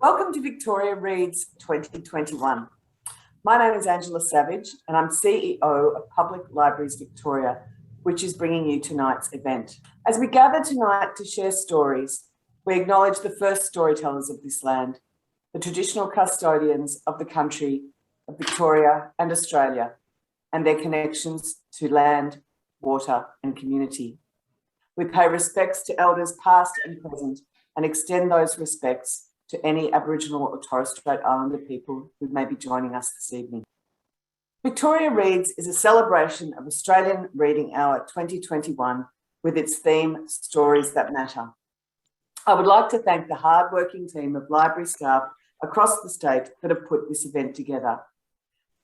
Welcome to Victoria Reads 2021. My name is Angela Savage and I'm CEO of Public Libraries Victoria, which is bringing you tonight's event. As we gather tonight to share stories, we acknowledge the first storytellers of this land, the traditional custodians of the country of Victoria and Australia, and their connections to land, water and community. We pay respects to elders past and present and extend those respects to any Aboriginal or Torres Strait Islander people who may be joining us this evening. Victoria Reads is a celebration of Australian Reading Hour 2021 with its theme, Stories That Matter. I would like to thank the hard-working team of library staff across the state that have put this event together.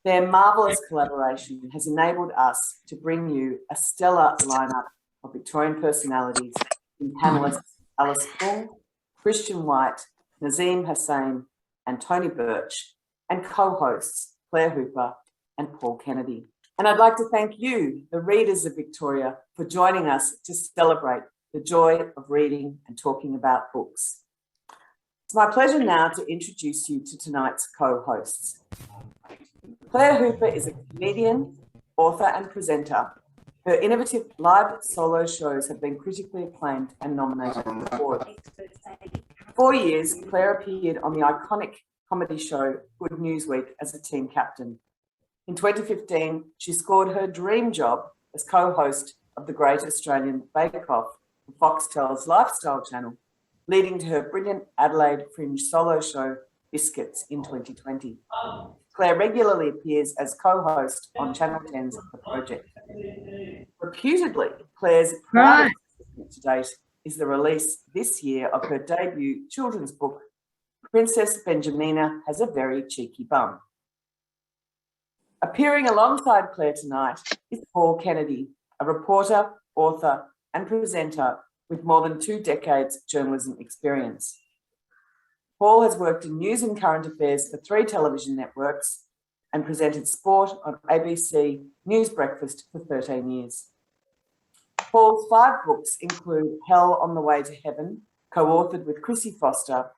Their marvellous collaboration has enabled us to bring you a stellar lineup of Victorian personalities in panellists Alice Fung, Christian White, Nazim Hussain and Tony Birch, and co-hosts Claire Hooper and Paul Kennedy. And I'd like to thank you, the readers of Victoria, for joining us to celebrate the joy of reading and talking about books. It's my pleasure now to introduce you to tonight's co-hosts. Claire Hooper is a comedian, author and presenter. Her innovative live solo shows have been critically acclaimed and nominated for awards. For 4 years, Claire appeared on the iconic comedy show Good News Week as a team captain. In 2015, she scored her dream job as co-host of the Great Australian Bake Off for Foxtel's Lifestyle channel, leading to her brilliant Adelaide Fringe solo show Biscuits in 2020. Claire regularly appears as co-host on Channel 10's The Project. Reputedly, Claire's proudest achievement to date is the release this year of her debut children's book, Princess Benjamina Has a Very Cheeky Bum. Appearing alongside Claire tonight is Paul Kennedy, a reporter, author and presenter with more than 2 decades journalism experience. Paul has worked in news and current affairs for 3 television networks and presented sport on ABC News Breakfast for 13 years. Paul's 5 books include Hell on the Way to Heaven, co-authored with Chrissy Foster,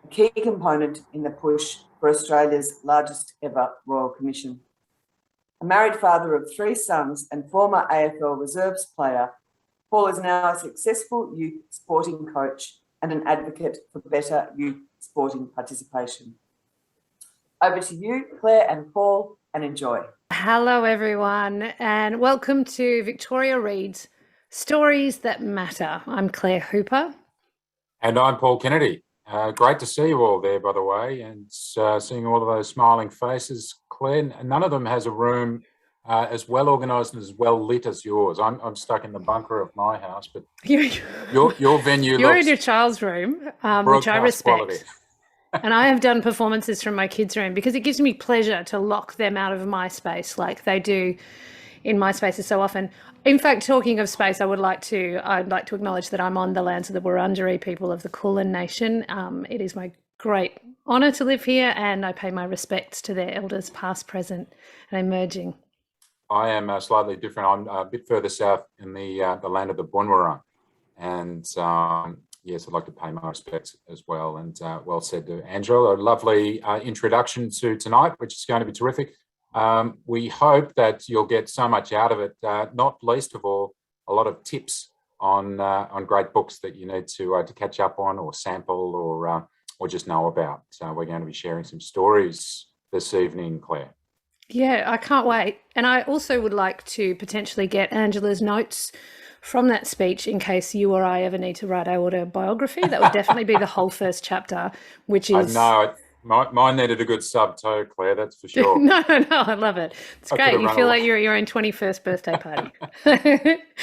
a key component in the push for Australia's largest ever Royal Commission. A married father of 3 sons and former AFL reserves player, Paul is now a successful youth sporting coach and an advocate for better youth sporting participation. Over to you, Claire and Paul, and enjoy. Hello, everyone, and welcome to Victoria Reads Stories That Matter. I'm Claire Hooper. And I'm Paul Kennedy. Great to see you all there, by the way, and seeing all of those smiling faces. Claire, none of them has a room as well organised and as well lit as yours. I'm stuck in the bunker of my house, but your venue You're in your child's room, which I respect. Quality. And I have done performances from my kids' room because it gives me pleasure to lock them out of my space like they do in my spaces so often. In fact, talking of space, I'd like to acknowledge that I'm on the lands of the Wurundjeri people of the Kulin Nation. It is my great honour to live here, and I pay my respects to their elders, past, present, and emerging. I am slightly different. I'm a bit further south in the land of the Bunwurrung, and yes, I'd like to pay my respects as well. And well said to Angela. A lovely introduction to tonight, which is going to be terrific. We hope that you'll get so much out of it, not least of all, a lot of tips on great books that you need to catch up on or sample or just know about. So we're going to be sharing some stories this evening, Claire. Yeah, I can't wait. And I also would like to potentially get Angela's notes from that speech in case you or I ever need to write our autobiography. That would definitely be the whole first chapter, which is... Mine needed a good sub too, Claire, that's for sure. No, I love it. It's great. You feel like you're at your own 21st birthday party.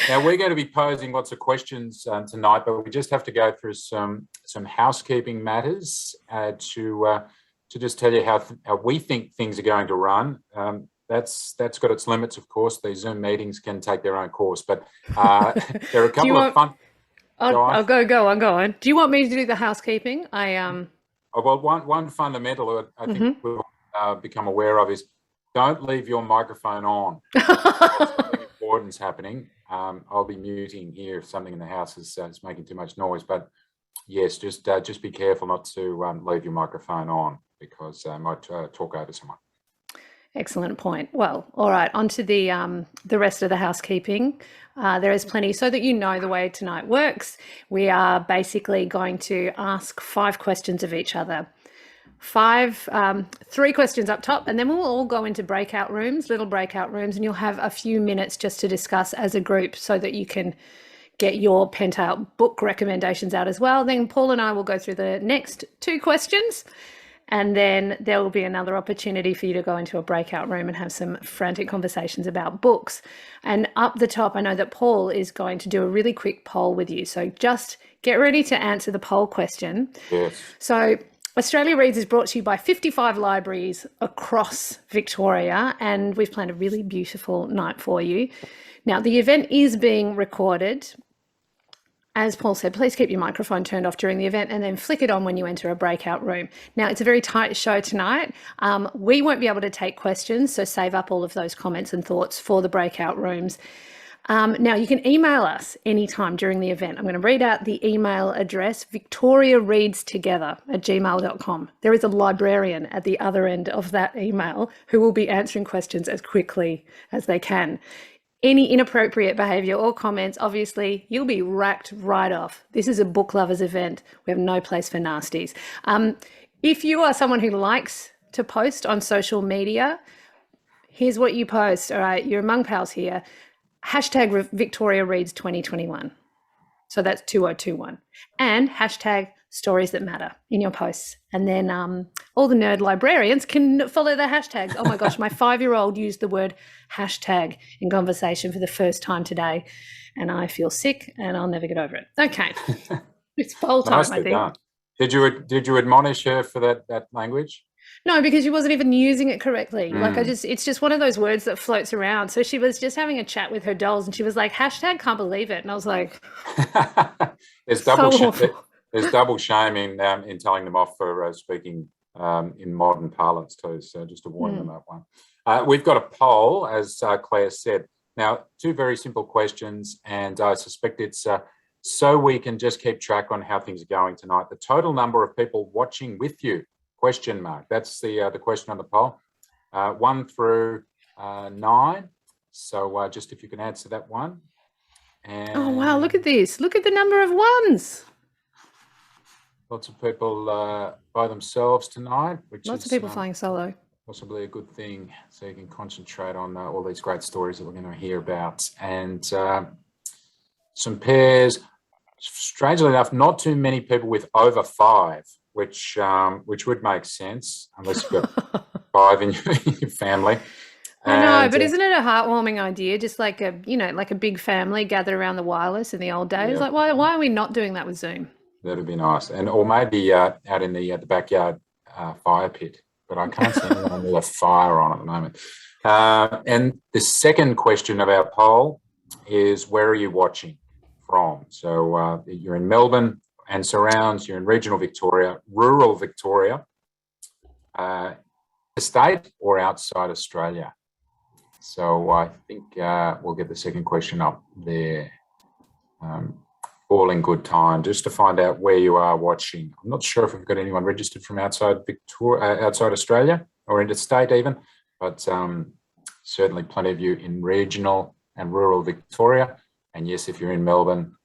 Now, we're going to be posing lots of questions tonight, but we just have to go through some housekeeping matters to just tell you how we think things are going to run. That's got its limits, of course. These Zoom meetings can take their own course, but there are a couple of fun... Go on. Do you want me to do the housekeeping? Well, one fundamental I think we've become aware of is don't leave your microphone on. Something important's happening. I'll be muting here if something in the house is making too much noise, but yes, just be careful not to leave your microphone on, because I might talk over someone. Excellent point. Well, all right, on to the rest of the housekeeping. There is plenty, so that you know the way tonight works. We are basically going to ask 5 questions of each other. 3 questions up top, and then we'll all go into breakout rooms, little breakout rooms, and you'll have a few minutes just to discuss as a group so that you can get your pent out book recommendations out as well. Then Paul and I will go through the next 2 questions, and then there will be another opportunity for you to go into a breakout room and have some frantic conversations about books. And up the top, I know that Paul is going to do a really quick poll with you. So just get ready to answer the poll question. Yes. So Australia Reads is brought to you by 55 libraries across Victoria, and we've planned a really beautiful night for you. Now, the event is being recorded. As Paul said, please keep your microphone turned off during the event and then flick it on when you enter a breakout room. Now, it's a very tight show tonight. We won't be able to take questions, so save up all of those comments and thoughts for the breakout rooms. Now, you can email us anytime during the event. I'm going to read out the email address, victoriareadstogether@gmail.com. There is a librarian at the other end of that email who will be answering questions as quickly as they can. Any inappropriate behaviour or comments, obviously, you'll be racked right off. This is a book lovers event. We have no place for nasties. If you are someone who likes to post on social media, here's what you post. All right, you're among pals here. Hashtag Victoria Reads 2021. So that's 2021. And hashtag stories that matter in your posts. And then all the nerd librarians can follow the hashtags. Oh my gosh, my 5-year-old used the word hashtag in conversation for the first time today, and I feel sick and I'll never get over it. Okay, it's poll time, I think. Done. Did you admonish her for that language? No, because she wasn't even using it correctly. It's just one of those words that floats around. So she was just having a chat with her dolls and she was like, hashtag can't believe it. And I was like, there's double shame in telling them off for speaking in modern parlance too. So just to warn them that one. We've got a poll, as Claire said. Now, 2 very simple questions, and I suspect it's so we can just keep track on how things are going tonight. The total number of people watching with you, ? That's the question on the poll. 1 through 9. So just if you can answer that one. And oh, wow, look at this. Look at the number of ones. Lots of people by themselves tonight, Lots of people flying solo. Possibly a good thing, so you can concentrate on all these great stories that we're going to hear about. And some pairs, strangely enough, not too many people with over 5, which would make sense unless you've got 5 in your family. I know, but isn't it a heartwarming idea? Just like a big family gathered around the wireless in the old days. Yeah. Like, why are we not doing that with Zoom? That'd be nice, or maybe out in the backyard fire pit. But I can't see anyone with a fire on at the moment. And the second question of our poll is, where are you watching from? So you're in Melbourne and surrounds, you're in regional Victoria, rural Victoria, the state, or outside Australia. So I think we'll get the second question up there. All in good time, just to find out where you are watching. I'm not sure if we've got anyone registered from outside outside Australia or interstate even, but certainly plenty of you in regional and rural Victoria. And yes, if you're in Melbourne,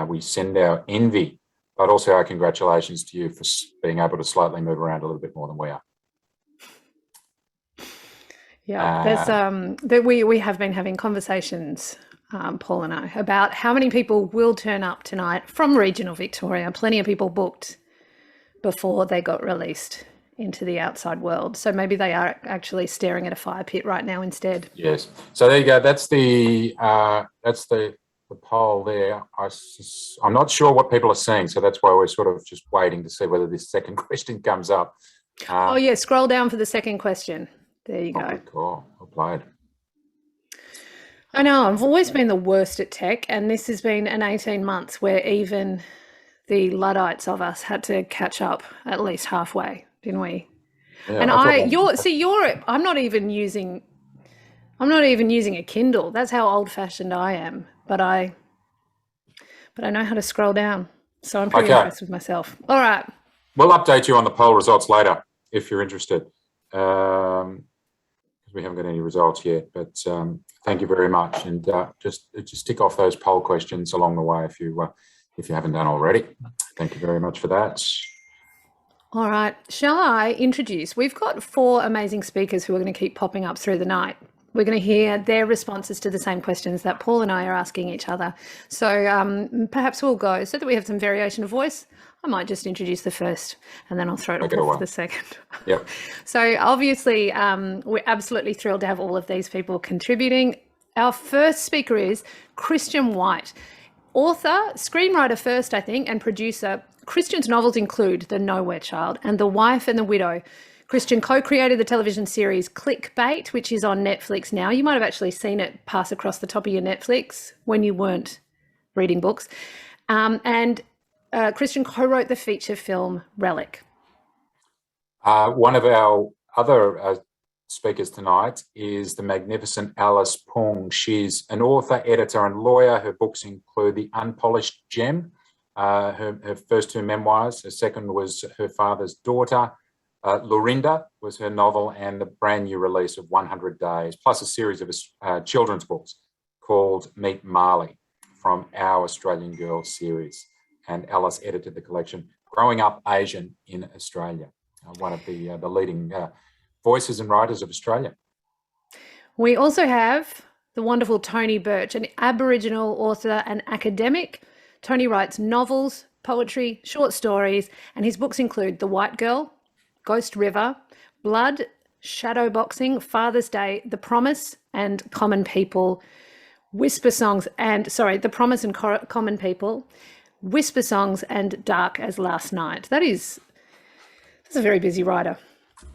we send our envy, but also our congratulations to you for being able to slightly move around a little bit more than we are. Yeah, there's we have been having conversations, Paul and I, about how many people will turn up tonight from regional Victoria. Plenty of people booked before they got released into the outside world. So maybe they are actually staring at a fire pit right now instead. Yes. So there you go. That's the poll there. I'm not sure what people are seeing, so that's why we're sort of just waiting to see whether this second question comes up. Oh yeah, scroll down for the second question. There you go. Good call. Well played. I know, I've always been the worst at tech, and this has been an 18 months where even the Luddites of us had to catch up at least halfway, didn't we? Yeah, and I'm not even using a Kindle. That's how old-fashioned I am. But I know how to scroll down. So I'm pretty impressed with myself. All right. We'll update you on the poll results later if you're interested. Because we haven't got any results yet, but thank you very much. And just tick off those poll questions along the way if you haven't done already. Thank you very much for that. All right. Shall I introduce? We've got 4 amazing speakers who are going to keep popping up through the night. We're going to hear their responses to the same questions that Paul and I are asking each other. So perhaps we'll go so that we have some variation of voice. I might just introduce the first and then I'll throw it off for the second. Yep. So obviously we're absolutely thrilled to have all of these people contributing. Our first speaker is Christian White, author, screenwriter first, I think, and producer. Christian's novels include The Nowhere Child and The Wife and the Widow. Christian co-created the television series Clickbait, which is on Netflix now. You might have actually seen it pass across the top of your Netflix when you weren't reading books. Christian co-wrote the feature film Relic. One of our other speakers tonight is the magnificent Alice Pung. She's an author, editor and lawyer. Her books include The Unpolished Gem, her first 2 memoirs. Her second was Her Father's Daughter. Lorinda was her novel, and the brand new release of 100 Days, plus a series of children's books called Meet Marley from Our Australian Girls series. And Alice edited the collection, Growing Up Asian in Australia, one of the leading voices and writers of Australia. We also have the wonderful Tony Birch, an Aboriginal author and academic. Tony writes novels, poetry, short stories, and his books include The White Girl, Ghost River, Blood, Shadowboxing, Father's Day, The Promise and Common People, Whisper Songs and, The Promise and Common People, Whisper Songs and Dark as Last Night. That's a very busy writer.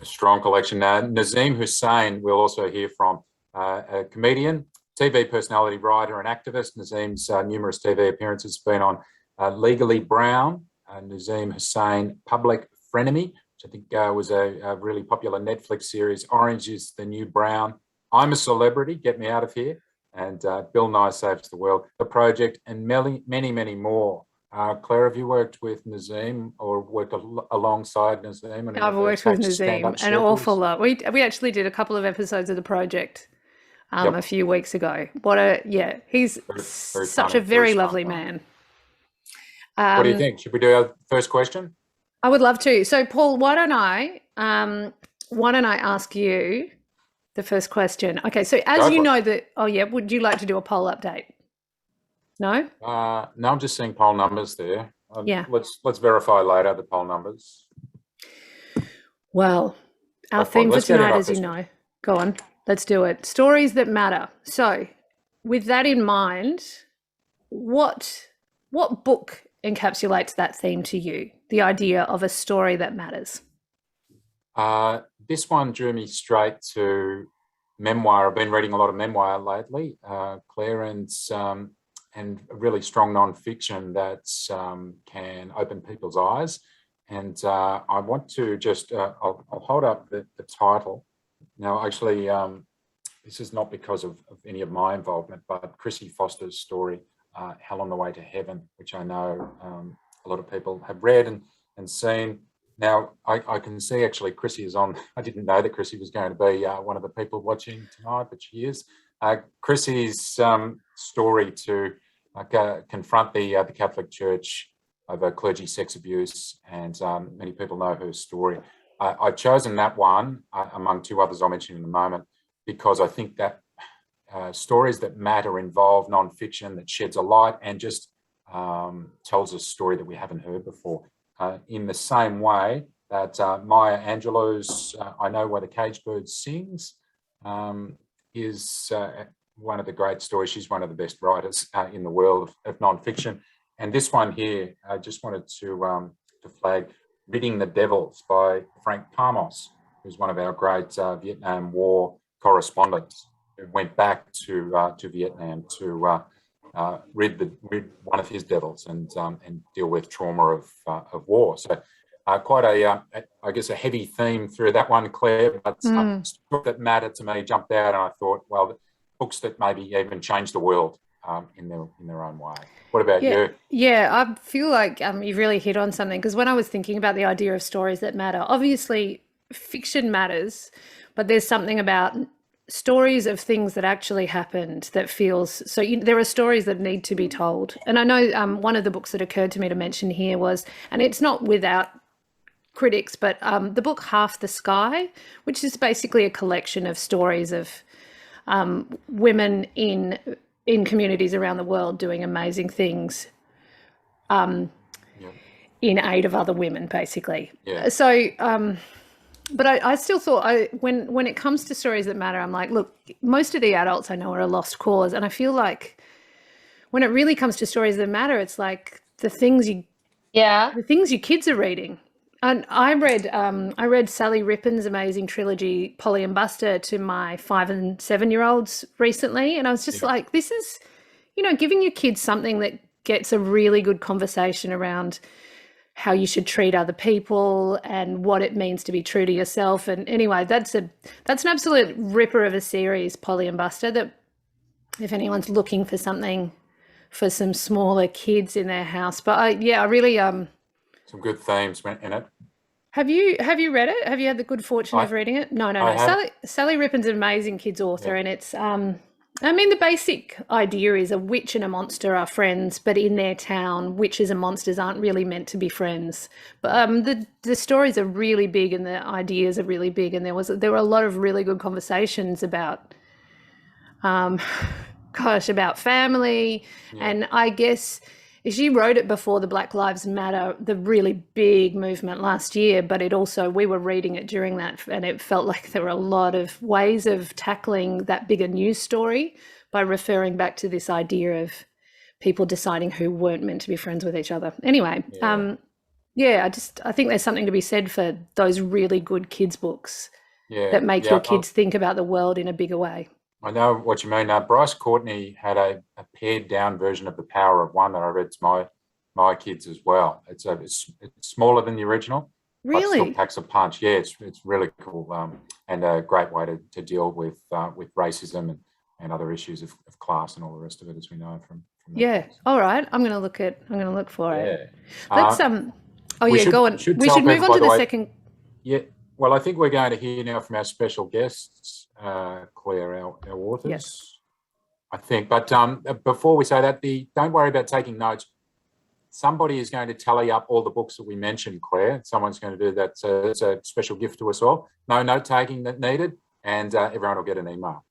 A strong collection. Nazim Hussain we'll also hear from, a comedian, TV personality, writer and activist. Nazim's numerous TV appearances have been on Legally Brown, Nazim Hussain, Public Frenemy, which I think was a really popular Netflix series. Orange is the New Brown, I'm a Celebrity, Get Me Out of Here, and Bill Nye Saves the World, The Project, and many, many more. Claire, have you worked with Nazim or worked alongside Nazim? I've worked with Nazim an awful lot. We actually did a couple of episodes of The Project a few weeks ago. He's very such a very lovely man. What do you think? Should we do our first question? I would love to. So, Paul, why don't I ask you the first question? Okay, so as you know that, would you like to do a poll update? No? No, I'm just seeing poll numbers there. Yeah. Let's verify later the poll numbers. Well, our theme for tonight, as you know, go on, let's do it. Stories that matter. So, with that in mind, what book encapsulates that theme to you? The idea of a story that matters. This one drew me straight to memoir. I've been reading a lot of memoir lately, Claire, and really strong non-fiction that can open people's eyes. And I want to just, I'll hold up the title. Now, actually, this is not because of any of my involvement, but Chrissy Foster's story, Hell on the Way to Heaven, which I know a lot of people have read and seen. Now, I can see actually Chrissy is on. I didn't know that Chrissy was going to be one of the people watching tonight, but she is. Chrissy's story to confront the Catholic Church over clergy sex abuse, and many people know her story. I've chosen that one among 2 others I'll mention in a moment because I think that stories that matter involve non-fiction that sheds a light and just tells a story that we haven't heard before. In the same way that Maya Angelou's I Know Why the Caged Bird Sings is one of the great stories. She's one of the best writers in the world of non-fiction. And this one here, I just wanted to flag Ridding the Devils by Frank Palmos, who's one of our great Vietnam War correspondents who went back to Vietnam to rid one of his devils and deal with trauma of war. So quite I guess a heavy theme through that one, Claire, but stuff that mattered to me jumped out, and I thought, well, books that maybe even change the world in their own way. What about you? Yeah, I feel like you've really hit on something, because when I was thinking about the idea of stories that matter, obviously fiction matters, but there's something about stories of things that actually happened that feels so. There are stories that need to be told, and I know one of the books that occurred to me to mention here was, and it's not without critics, but the book Half the Sky, which is basically a collection of stories of women in communities around the world doing amazing things in aid of other women, basically. Yeah. So, but I still thought, when it comes to stories that matter, I'm like, look, most of the adults I know are a lost cause, and I feel like when it really comes to stories that matter, it's like the things your kids are reading. And I read Sally Rippin's amazing trilogy, Polly and Buster, to my 5 and 7-year-olds recently. And I was just like, this is, giving your kids something that gets a really good conversation around how you should treat other people and what it means to be true to yourself. And anyway, that's an absolute ripper of a series, Polly and Buster, that if anyone's looking for something for some smaller kids in their house. But I really some good themes in it. Have you read it? Have you had the good fortune of reading it? No. Sally Rippin's an amazing kids author, and it's the basic idea is a witch and a monster are friends, but in their town, witches and monsters aren't really meant to be friends. But the stories are really big and the ideas are really big, and there were a lot of really good conversations about about family. And I guess she wrote it before the Black Lives Matter, the really big movement last year, but we were reading it during that, and it felt like there were a lot of ways of tackling that bigger news story by referring back to this idea of people deciding who weren't meant to be friends with each other. Anyway, I think there's something to be said for those really good kids books that make your kids think about the world in a bigger way. I know what you mean. Bryce Courtney had a pared down version of The Power of One that I read to my kids as well. It's smaller than the original. Really? But still packs a punch. Yeah, it's really cool and a great way to deal with racism and other issues of class and all the rest of it, as we know from yeah. Books. All right. I'm going to look for it. Let's go on. We should move on to the second. Yeah. Well, I think we're going to hear now from our special guests, Claire, our authors. Yes. I think. But before we say that, don't worry about taking notes. Somebody is going to tally up all the books that we mentioned, Claire. Someone's going to do that. So it's a special gift to us all. No note taking that needed, and everyone will get an email.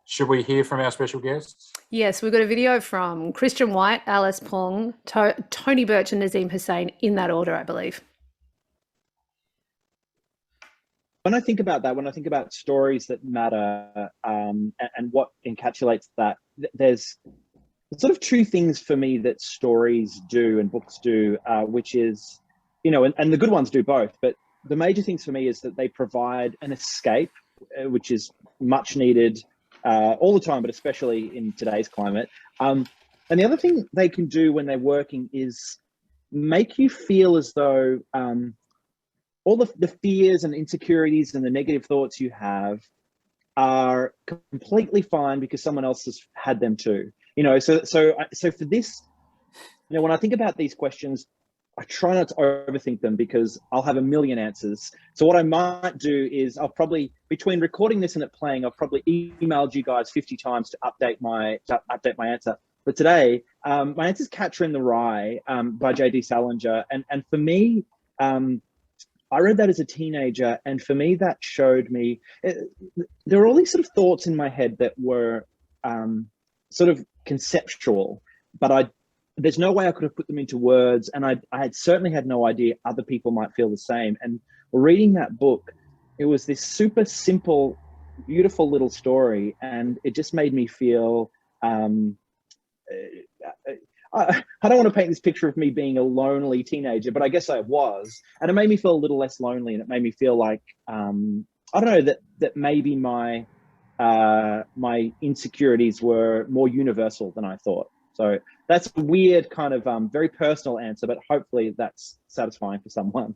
Should we hear from our special guests? Yes, we've got a video from Christian White, Alice Pong, Tony Birch, and Nazim Hussain, in that order, I believe. When I think about that, when I think about stories that matter and what encapsulates that, there's sort of two things for me that stories do and books do, which is, and the good ones do both, but the major things for me is that they provide an escape, which is much needed all the time, but especially in today's climate. And the other thing they can do when they're working is make you feel as though all the fears and insecurities and the negative thoughts you have are completely fine because someone else has had them too. So for this, when I think about these questions, I try not to overthink them because I'll have a million answers. So what I might do is I'll probably, between recording this and it playing, I've probably emailed you guys 50 times to update my answer. But today, my answer is Catcher in the Rye by J.D. Salinger. And for me, I read that as a teenager, and for me, that showed me, there were all these sort of thoughts in my head that were sort of conceptual, but there's no way I could have put them into words, and I had certainly had no idea other people might feel the same. And reading that book, it was this super simple, beautiful little story, and it just made me feel, I don't want to paint this picture of me being a lonely teenager, but I guess I was. And it made me feel a little less lonely, and it made me feel like, I don't know, that maybe my insecurities were more universal than I thought. So that's a weird kind of very personal answer, but hopefully that's satisfying for someone.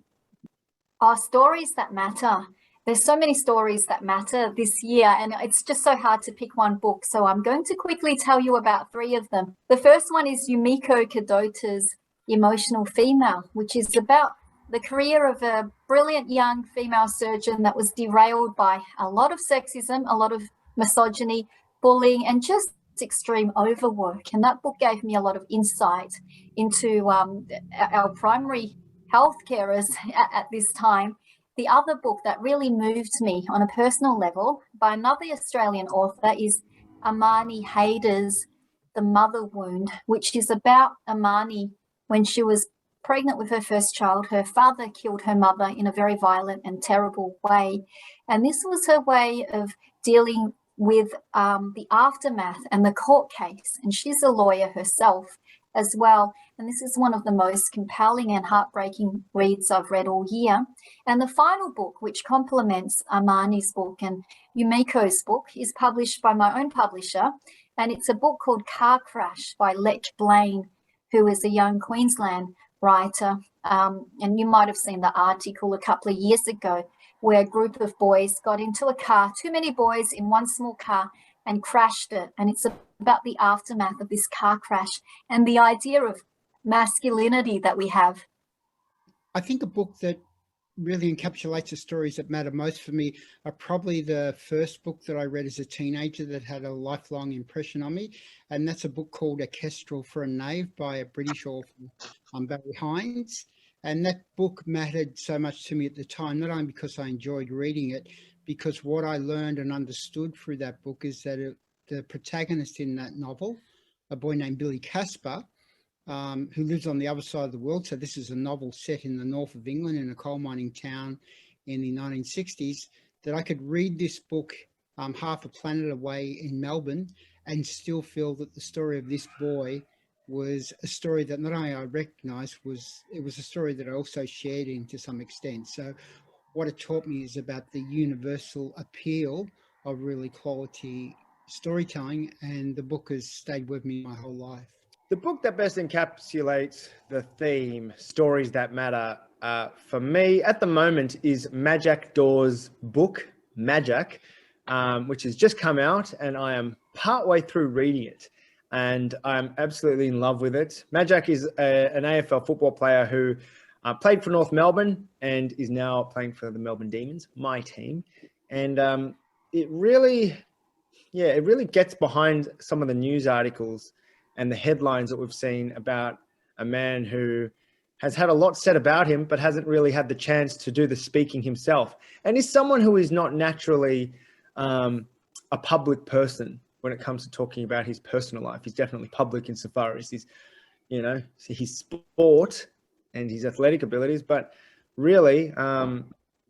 Stories that matter. there's so many stories that matter this year, and it's just so hard to pick one book. So I'm going to quickly tell you about 3 of them. The first one is Yumiko Kadota's Emotional Female, which is about the career of a brilliant young female surgeon that was derailed by a lot of sexism, a lot of misogyny, bullying, and just extreme overwork. And that book gave me a lot of insight into our primary health carers at this time. The other book that really moved me on a personal level by another Australian author is Amani Haider's The Mother Wound, which is about Amani when she was pregnant with her first child. Her father killed her mother in a very violent and terrible way. And this was her way of dealing with the aftermath and the court case. And she's a lawyer herself as well. And this is one of the most compelling and heartbreaking reads I've read all year. And the final book, which complements Amani's book and Yumiko's book, is published by my own publisher. And it's a book called Car Crash by Lech Blaine, who is a young Queensland writer. And you might have seen the article a couple of years ago where a group of boys got into a car, too many boys in one small car, and crashed it. And it's about the aftermath of this car crash and the idea of masculinity that we have. I think a book that really encapsulates the stories that matter most for me are probably the first book that I read as a teenager that had a lifelong impression on me. And that's a book called A Kestrel for a Knave by a British author, Barry Hines. And that book mattered so much to me at the time, not only because I enjoyed reading it, because what I learned and understood through that book is that the protagonist in that novel, a boy named Billy Casper, who lives on the other side of the world. So this is a novel set in the north of England in a coal mining town in the 1960s, that I could read this book half a planet away in Melbourne and still feel that the story of this boy was a story that not only I recognised, it was a story that I also shared in to some extent. So what it taught me is about the universal appeal of really quality storytelling, and the book has stayed with me my whole life. The book that best encapsulates the theme, stories that matter, for me at the moment is Majak Daw's book, Majak, which has just come out, and I am partway through reading it, and I'm absolutely in love with it. Majak is an AFL football player who played for North Melbourne and is now playing for the Melbourne Demons, my team. And it really gets behind some of the news articles and the headlines that we've seen about a man who has had a lot said about him, but hasn't really had the chance to do the speaking himself. And he's someone who is not naturally a public person when it comes to talking about his personal life. He's definitely public insofar as his sport and his athletic abilities, but really,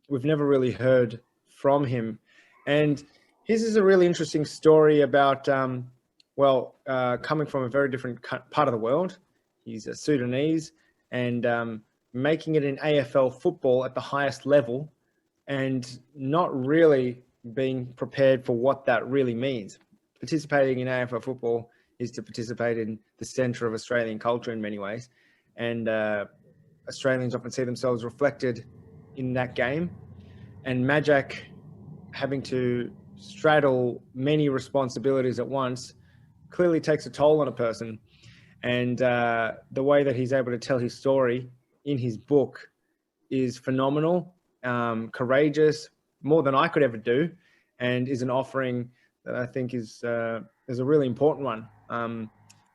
we've never really heard from him. And his is a really interesting story about, coming from a very different part of the world. He's a Sudanese, and making it in AFL football at the highest level and not really being prepared for what that really means. Participating in AFL football is to participate in the centre of Australian culture in many ways. And Australians often see themselves reflected in that game. And Majak, having to straddle many responsibilities at once, clearly takes a toll on a person. And the way that he's able to tell his story in his book is phenomenal, courageous, more than I could ever do, and is an offering that I think is a really important one.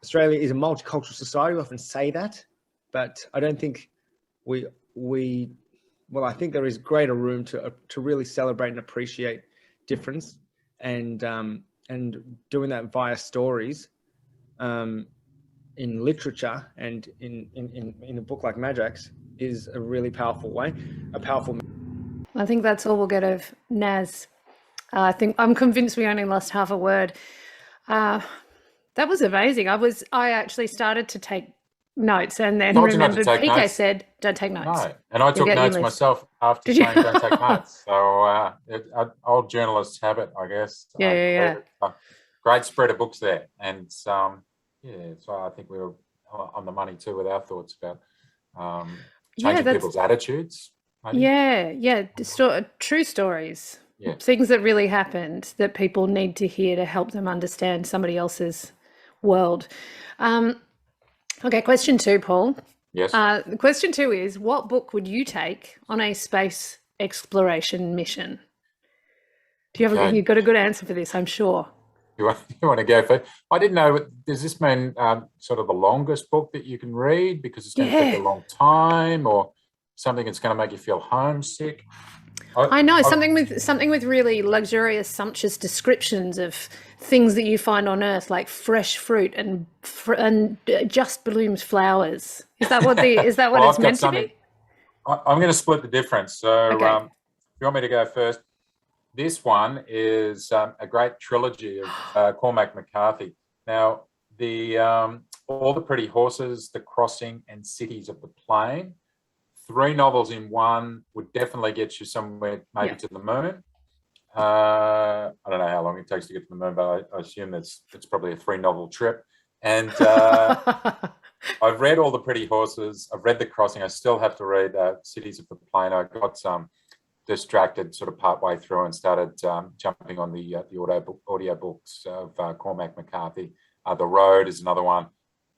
Australia is a multicultural society. We often say that, but I don't think I think there is greater room to really celebrate and appreciate difference, and doing that via stories, in literature and in a book like Majak's is a really powerful way, I think that's all we'll get of Naz. I'm convinced we only lost half a word. That was amazing. I actually started to take notes and then remembered PK said, don't take notes. No, and I took notes myself after saying don't take notes. So old journalists have it, I guess. Yeah. Great spread of books there. And so I think we were on the money too with our thoughts about changing people's attitudes Maybe? Yeah. True stories. Yeah. Things that really happened that people need to hear to help them understand somebody else's world. Okay, question 2, Paul. Yes. Question 2 is, what book would you take on a space exploration mission? Do you have you've got a good answer for this, I'm sure. You want to go for it? I didn't know, does this mean sort of the longest book that you can read because it's going to take a long time, or something that's going to make you feel homesick? I know, something with really luxurious, sumptuous descriptions of things that you find on Earth, like fresh fruit and just blooms flowers. Is that what it's meant to be? I'm going to split the difference. So Okay. if you want me to go first, this one is a great trilogy of Cormac McCarthy. Now, All the Pretty Horses, The Crossing, and Cities of the Plain. 3 novels in one would definitely get you somewhere, maybe to the moon. I don't know how long it takes to get to the moon, but I assume it's probably a 3-novel trip. And I've read All the Pretty Horses. I've read The Crossing. I still have to read Cities of the Plain. I got distracted sort of part way through and started jumping on the audio books of Cormac McCarthy. The Road is another one.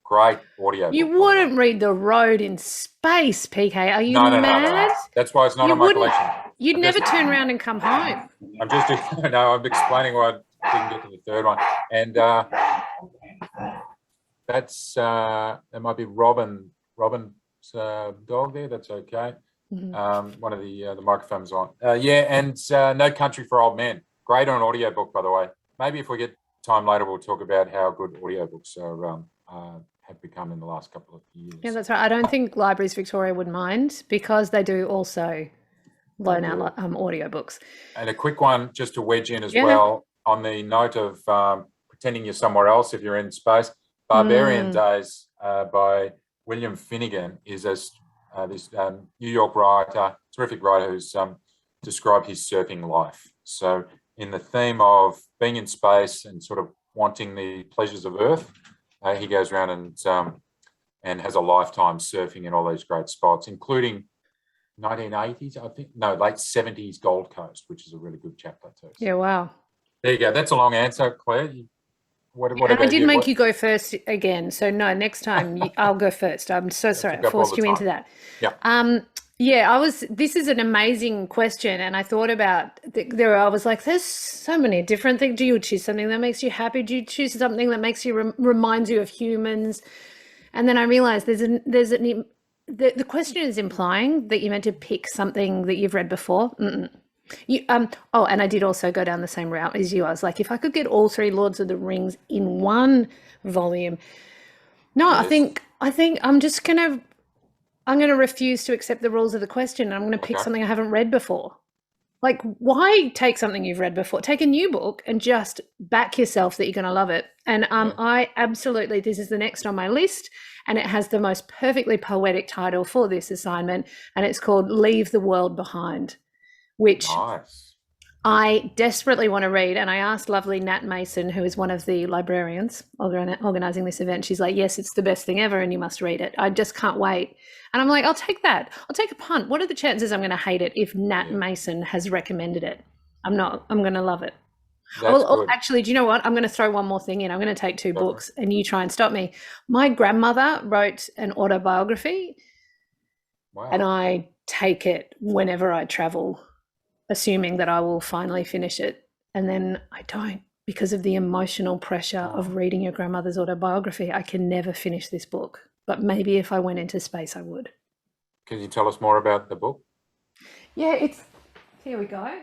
Great audio. You wouldn't read The Road in space, PK. Are you mad? No. That's why it's not on my collection. You'd never turn around and come home. I'm explaining why I didn't get to the third one. And that's there might be Robin's dog there. That's okay. Mm-hmm. One of the microphones on. And No Country for Old Men. Great on audiobook, by the way. Maybe if we get time later, we'll talk about how good audiobooks have become in the last couple of years. Yeah, that's right. I don't think Libraries Victoria would mind, because they do also loan out audiobooks. And a quick one just to wedge in as well, on the note of pretending you're somewhere else if you're in space. Barbarian Days by William Finnegan is this New York writer, terrific writer, who's described his surfing life. So in the theme of being in space and sort of wanting the pleasures of Earth, he goes around and has a lifetime surfing in all these great spots, including 1980s, late 70s Gold Coast, which is a really good chapter too. Yeah, wow. There you go. That's a long answer, Claire. I did make you go first again. So no, next time I'll go first. I'm so sorry. I forced you into that. Yeah. This is an amazing question. And I thought about I was like, there's so many different things. Do you choose something that makes you happy? Do you choose something that makes you reminds you of humans? And then I realized the question is implying that you're meant to pick something that you've read before. And I did also go down the same route as you. I was like, if I could get all 3 Lords of the Rings in one volume. No, yes. I think I'm going to refuse to accept the rules of the question. I'm going to pick something I haven't read before. Like, why take something you've read before? Take a new book and just back yourself that you're going to love it. And I absolutely, this is the next on my list, and it has the most perfectly poetic title for this assignment, and it's called Leave the World Behind, which I desperately want to read. And I asked lovely Nat Mason, who is one of the librarians organising this event. She's like, yes, it's the best thing ever and you must read it. I just can't wait. And I'm like, I'll take that. I'll take a punt. What are the chances I'm going to hate it if Nat Mason has recommended it? I'm not. I'm going to love it. Actually, do you know what? I'm going to throw one more thing in. I'm going to take 2 books and you try and stop me. My grandmother wrote an autobiography. Wow. And I take it whenever I travel, assuming that I will finally finish it. And then I don't, because of the emotional pressure of reading your grandmother's autobiography. I can never finish this book, but maybe if I went into space, I would. Can you tell us more about the book? Yeah, here we go.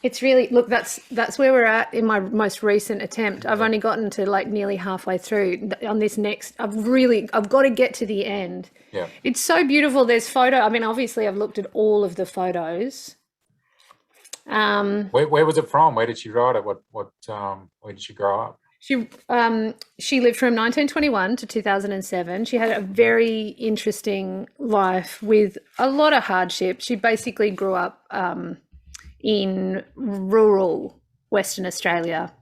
It's really, look, that's where we're at in my most recent attempt. I've only gotten to like nearly halfway through. On this next, I've got to get to the end. Yeah. It's so beautiful. There's obviously I've looked at all of the photos. Where was it from? Where did she write it? Where did she grow up? She lived from 1921 to 2007. She had a very interesting life with a lot of hardship. She basically grew up in rural Western Australia,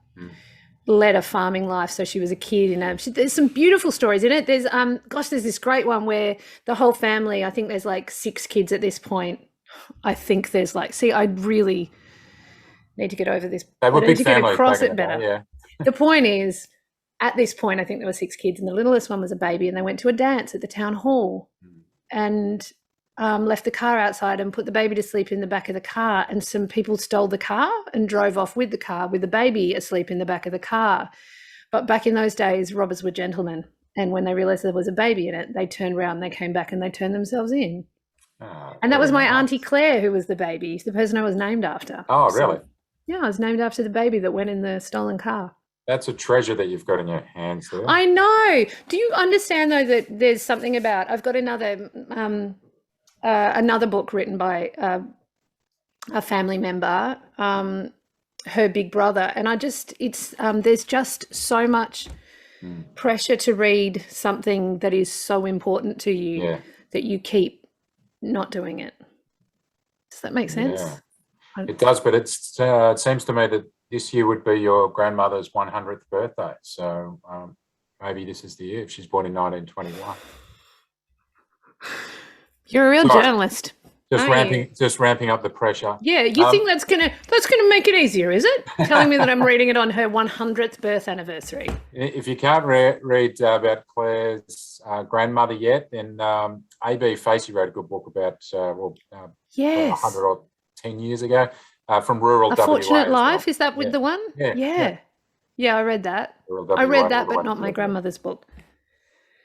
led a farming life. So she was a kid, there's some beautiful stories in it. There's there's this great one where the whole family, I think there's like 6 kids at this point. I think there's I really need to get over this. They were I need big to get families across back in it the better. day, yeah. The point is, at this point, I think there were 6 kids, and the littlest one was a baby, and they went to a dance at the town hall and left the car outside and put the baby to sleep in the back of the car, and some people stole the car and drove off with the car with the baby asleep in the back of the car. But back in those days, robbers were gentlemen, and when they realised there was a baby in it, they turned around, they came back and they turned themselves in. And that was my Auntie Claire, who was the baby, the person I was named after. Oh, really? Yeah, I was named after the baby that went in the stolen car. That's a treasure that you've got in your hands there. I know. Do you understand, though, that there's something about, I've got another book written by a family member, her big brother, and there's just so much pressure to read something that is so important to you that you keep not doing it. Does that make sense? Yeah. It does, but it seems to me that this year would be your grandmother's 100th birthday. So maybe this is the year if she's born in 1921. You're a real journalist. Just ramping up the pressure. Yeah, you think that's gonna make it easier, is it? Telling me that I'm reading it on her 100th birth anniversary. If you can't read about Claire's grandmother yet, then A.B. Facey wrote a good book about 100 or 10 years ago from rural A WA. Fortunate Life, well. is that with the one? Yeah, I read that. I read that, but not my grandmother's book.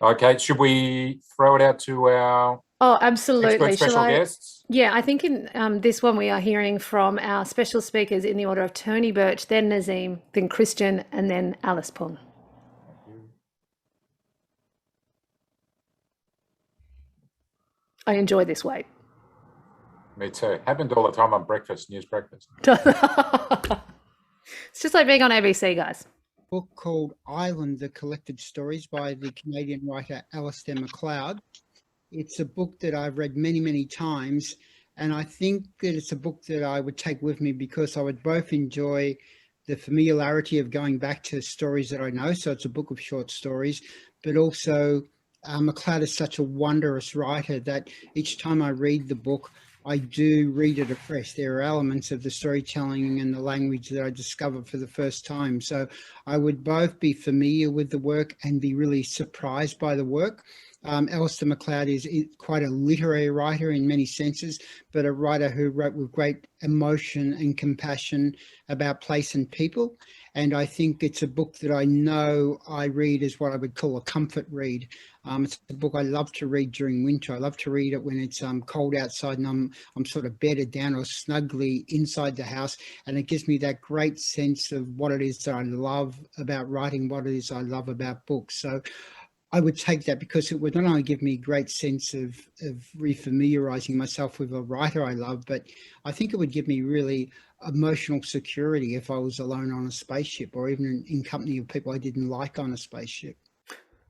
Okay, should we throw it out to our absolutely. special guests? Yeah, I think in this one we are hearing from our special speakers in the order of Tony Birch, then Nazim, then Christian, and then Alice Pong. I enjoy this wait. Me too. Happened all the time on news breakfast. It's just like being on ABC, guys. Book called Island, The Collected Stories by the Canadian writer Alistair MacLeod. It's a book that I've read many, many times, and I think that it's a book that I would take with me because I would both enjoy the familiarity of going back to stories that I know. So it's a book of short stories, but also MacLeod is such a wondrous writer that each time I read the book, I do read it afresh. There are elements of the storytelling and the language that I discover for the first time. So I would both be familiar with the work and be really surprised by the work. Alistair MacLeod is quite a literary writer in many senses, but a writer who wrote with great emotion and compassion about place and people. And I think it's a book that I know I read as what I would call a comfort read. It's a book I love to read during winter. I love to read it when it's cold outside and I'm sort of bedded down or snugly inside the house. And it gives me that great sense of what it is that I love about writing, what it is I love about books. So I would take that because it would not only give me a great sense of refamiliarizing myself with a writer I love, but I think it would give me really emotional security if I was alone on a spaceship or even in company of people I didn't like on a spaceship.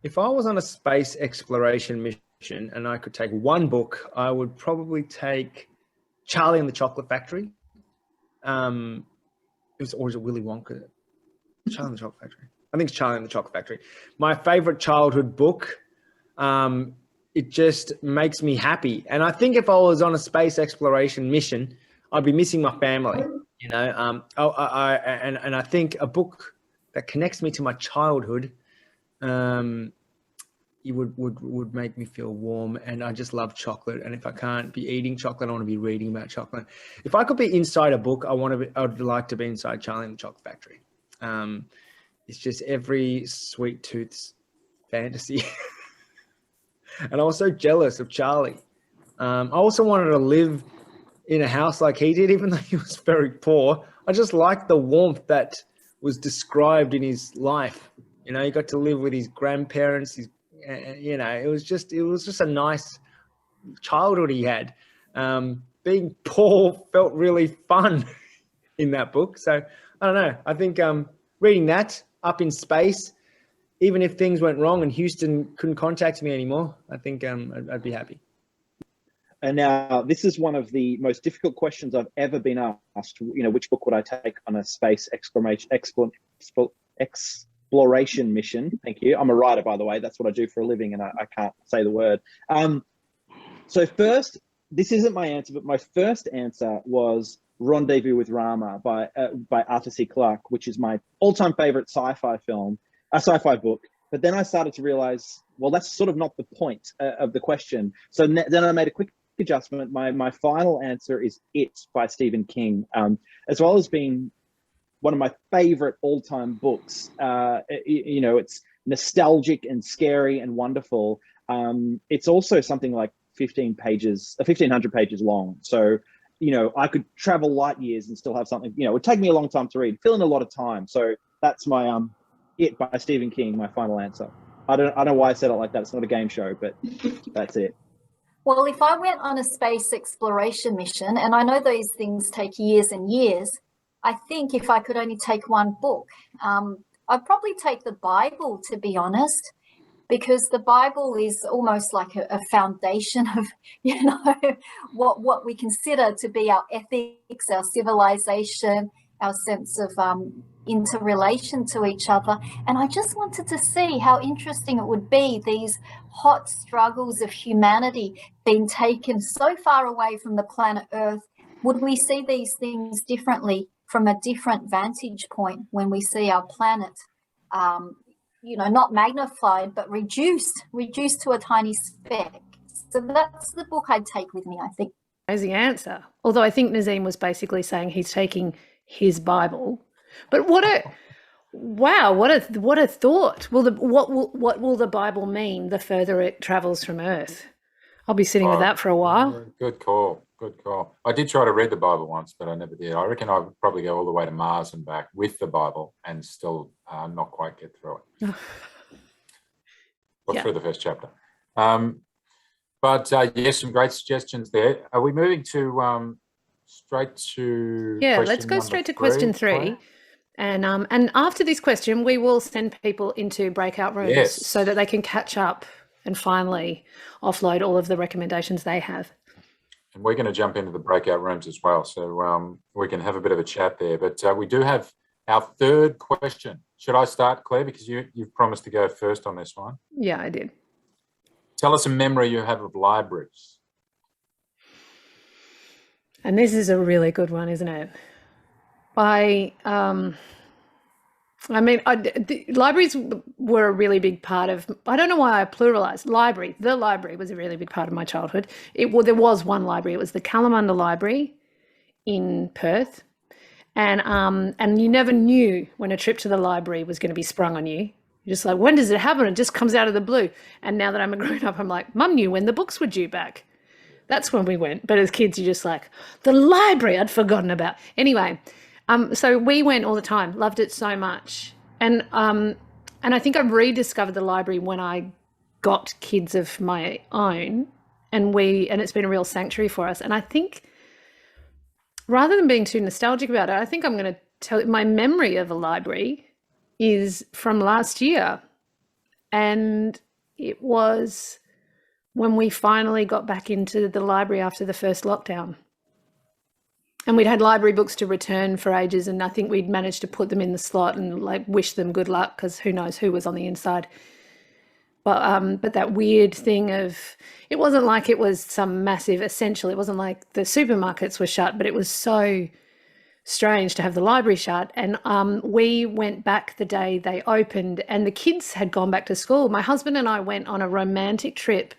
If I was on a space exploration mission and I could take one book, I would probably take Charlie and the Chocolate Factory. Or is it Willy Wonka? Charlie and the Chocolate Factory. I think it's Charlie and the Chocolate Factory. My favorite childhood book. It just makes me happy. And I think if I was on a space exploration mission, I'd be missing my family, you know. And I think a book that connects me to my childhood, it would make me feel warm. And I just love chocolate. And if I can't be eating chocolate, I want to be reading about chocolate. If I could be inside a book, I'd like to be inside Charlie and the Chocolate Factory. It's just every sweet tooth's fantasy. And I was so jealous of Charlie. I also wanted to live in a house like he did, even though he was very poor. I just liked the warmth that was described in his life. You know, he got to live with his grandparents. You know, it was just a nice childhood he had. Being poor felt really fun in that book. So I don't know. I think reading that up in space, even if things went wrong and Houston couldn't contact me anymore, I think I'd be happy. And now this is one of the most difficult questions I've ever been asked. You know, which book would I take on a space exploration mission. Thank you. I'm a writer, by the way. That's what I do for a living, and I can't say the word. So first, this isn't my answer, but my first answer was Rendezvous with Rama by Arthur C. Clarke, which is my all-time favorite sci-fi book. But then I started to realize, well, that's sort of not the point of the question. So then I made a quick adjustment. My final answer is It by Stephen King, as well as being one of my favorite all-time books. It's nostalgic and scary and wonderful. It's also something like 1,500 pages long. So, I could travel light years and still have something, it would take me a long time to read, fill in a lot of time. So that's my It by Stephen King, my final answer. I don't know why I said it like that. It's not a game show, but that's it. Well, if I went on a space exploration mission, and I know those things take years and years, I think if I could only take one book, I'd probably take the Bible, to be honest, because the Bible is almost like a foundation of, what we consider to be our ethics, our civilization, our sense of interrelation to each other. And I just wanted to see how interesting it would be, these hot struggles of humanity being taken so far away from the planet Earth. Would we see these things differently from a different vantage point when we see our planet, not magnified, but reduced to a tiny speck? So that's the book I'd take with me, I think. Amazing answer. Although I think Nazim was basically saying he's taking his Bible. But what a thought. What will the Bible mean the further it travels from Earth? I'll be sitting with that for a while. Good call. I did try to read the Bible once, but I never did. I reckon I would probably go all the way to Mars and back with the Bible and still not quite get through it. Through the first chapter. But yes, some great suggestions there. Are we moving to straight to let's go straight to question 3. And after this question, we will send people into breakout rooms so that they can catch up and finally offload all of the recommendations they have. And we're going to jump into the breakout rooms as well, so we can have a bit of a chat there. But we do have our third question. Should I start, Claire, because you've promised to go first on this one? Yeah, I did. Tell us a memory you have of libraries. And this is a really good one, isn't it? Libraries were a really big part of, I don't know why I pluralized, the library was a really big part of my childhood. There was one library, it was the Kalamunda Library in Perth. And you never knew when a trip to the library was going to be sprung on you. You're just like, when does it happen? It just comes out of the blue. And now that I'm a grown up, I'm like, Mum knew when the books were due back. That's when we went. But as kids, you're just like, the library I'd forgotten about. Anyway, so we went all the time, loved it so much. And I think I rediscovered the library when I got kids of my own, and it's been a real sanctuary for us. And I think rather than being too nostalgic about it, I think I'm going to tell you my memory of a library is from last year. And it was when we finally got back into the library after the first lockdown. And we'd had library books to return for ages, and I think we'd managed to put them in the slot and wish them good luck, because who knows who was on the inside. But that weird thing of, it wasn't like it was some massive essential. It wasn't like the supermarkets were shut, but it was so strange to have the library shut. And we went back the day they opened, and the kids had gone back to school. My husband and I went on a romantic trip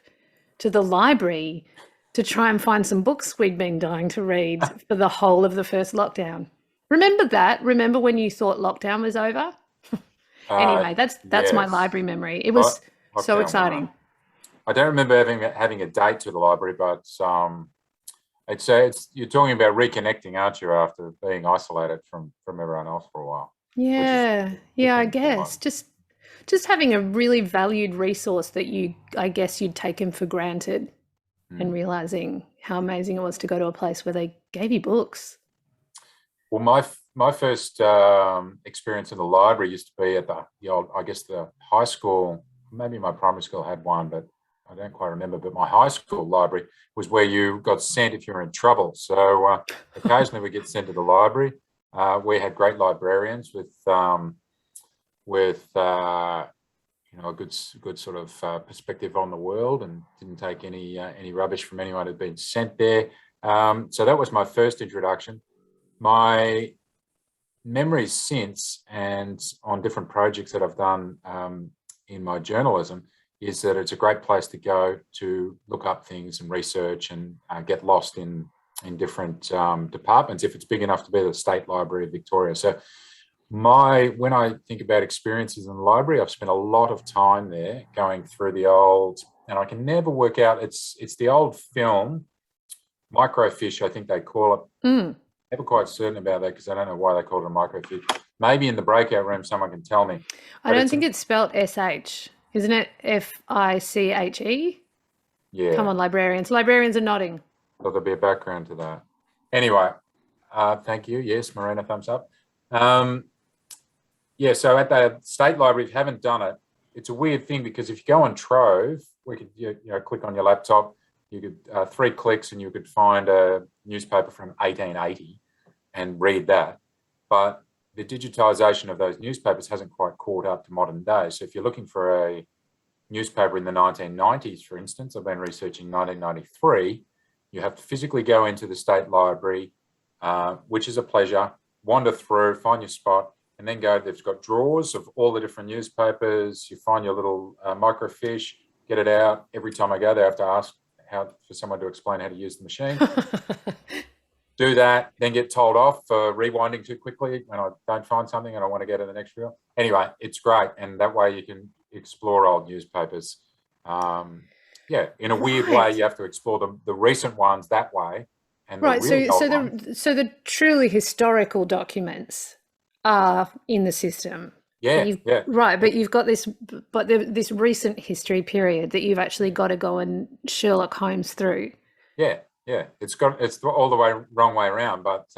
to the library to try and find some books we'd been dying to read for the whole of the first lockdown. Remember that? Remember when you thought lockdown was over? Anyway, that's my library memory. It was so exciting. I don't remember having a date to the library, but it's you're talking about reconnecting, aren't you, after being isolated from everyone else for a while? Yeah, I guess just having a really valued resource that I guess you'd taken for granted. And realizing how amazing it was to go to a place where they gave you books. Well, my first experience in the library used to be at the old, I guess the high school, maybe my primary school had one, but I don't quite remember. But my high school library was where you got sent if you were in trouble. So occasionally we get sent to the library. We had great librarians with with a good sort of perspective on the world, and didn't take any rubbish from anyone who'd been sent there. So that was my first introduction. My memories since, and on different projects that I've done in my journalism, is that it's a great place to go to look up things and research and get lost in different departments, if it's big enough to be the State Library of Victoria. So when I think about experiences in the library, I've spent a lot of time there going through the old, and I can never work out, it's the old film, Microfiche, I think they call it. Never quite certain about that, because I don't know why they call it a microfiche. Maybe in the breakout room someone can tell me. I don't think it's spelled SH. Isn't it FICHE? Yeah. Come on, librarians. Librarians are nodding. So there'll be a background to that. Anyway, thank you. Yes, Marina, thumbs up. Yeah, so at the State Library, if you haven't done it, it's a weird thing, because if you go on Trove, we could click on your laptop, you could 3 clicks and you could find a newspaper from 1880 and read that. But the digitization of those newspapers hasn't quite caught up to modern day. So if you're looking for a newspaper in the 1990s, for instance, I've been researching 1993, you have to physically go into the State Library, which is a pleasure, wander through, find your spot, and then go. They've got drawers of all the different newspapers. You find your little microfiche, get it out. Every time I go there, I have to ask for someone to explain how to use the machine. Do that, then get told off for rewinding too quickly when I don't find something and I want to go to the next reel. Anyway, it's great, and that way you can explore old newspapers. Yeah, in a weird way, you have to explore the recent ones that way. And right. So the truly historical documents are in the system. Yeah, yeah. Right, but you've got this recent history period that you've actually got to go and Sherlock Holmes through. Yeah, yeah. It's all the way wrong way around. But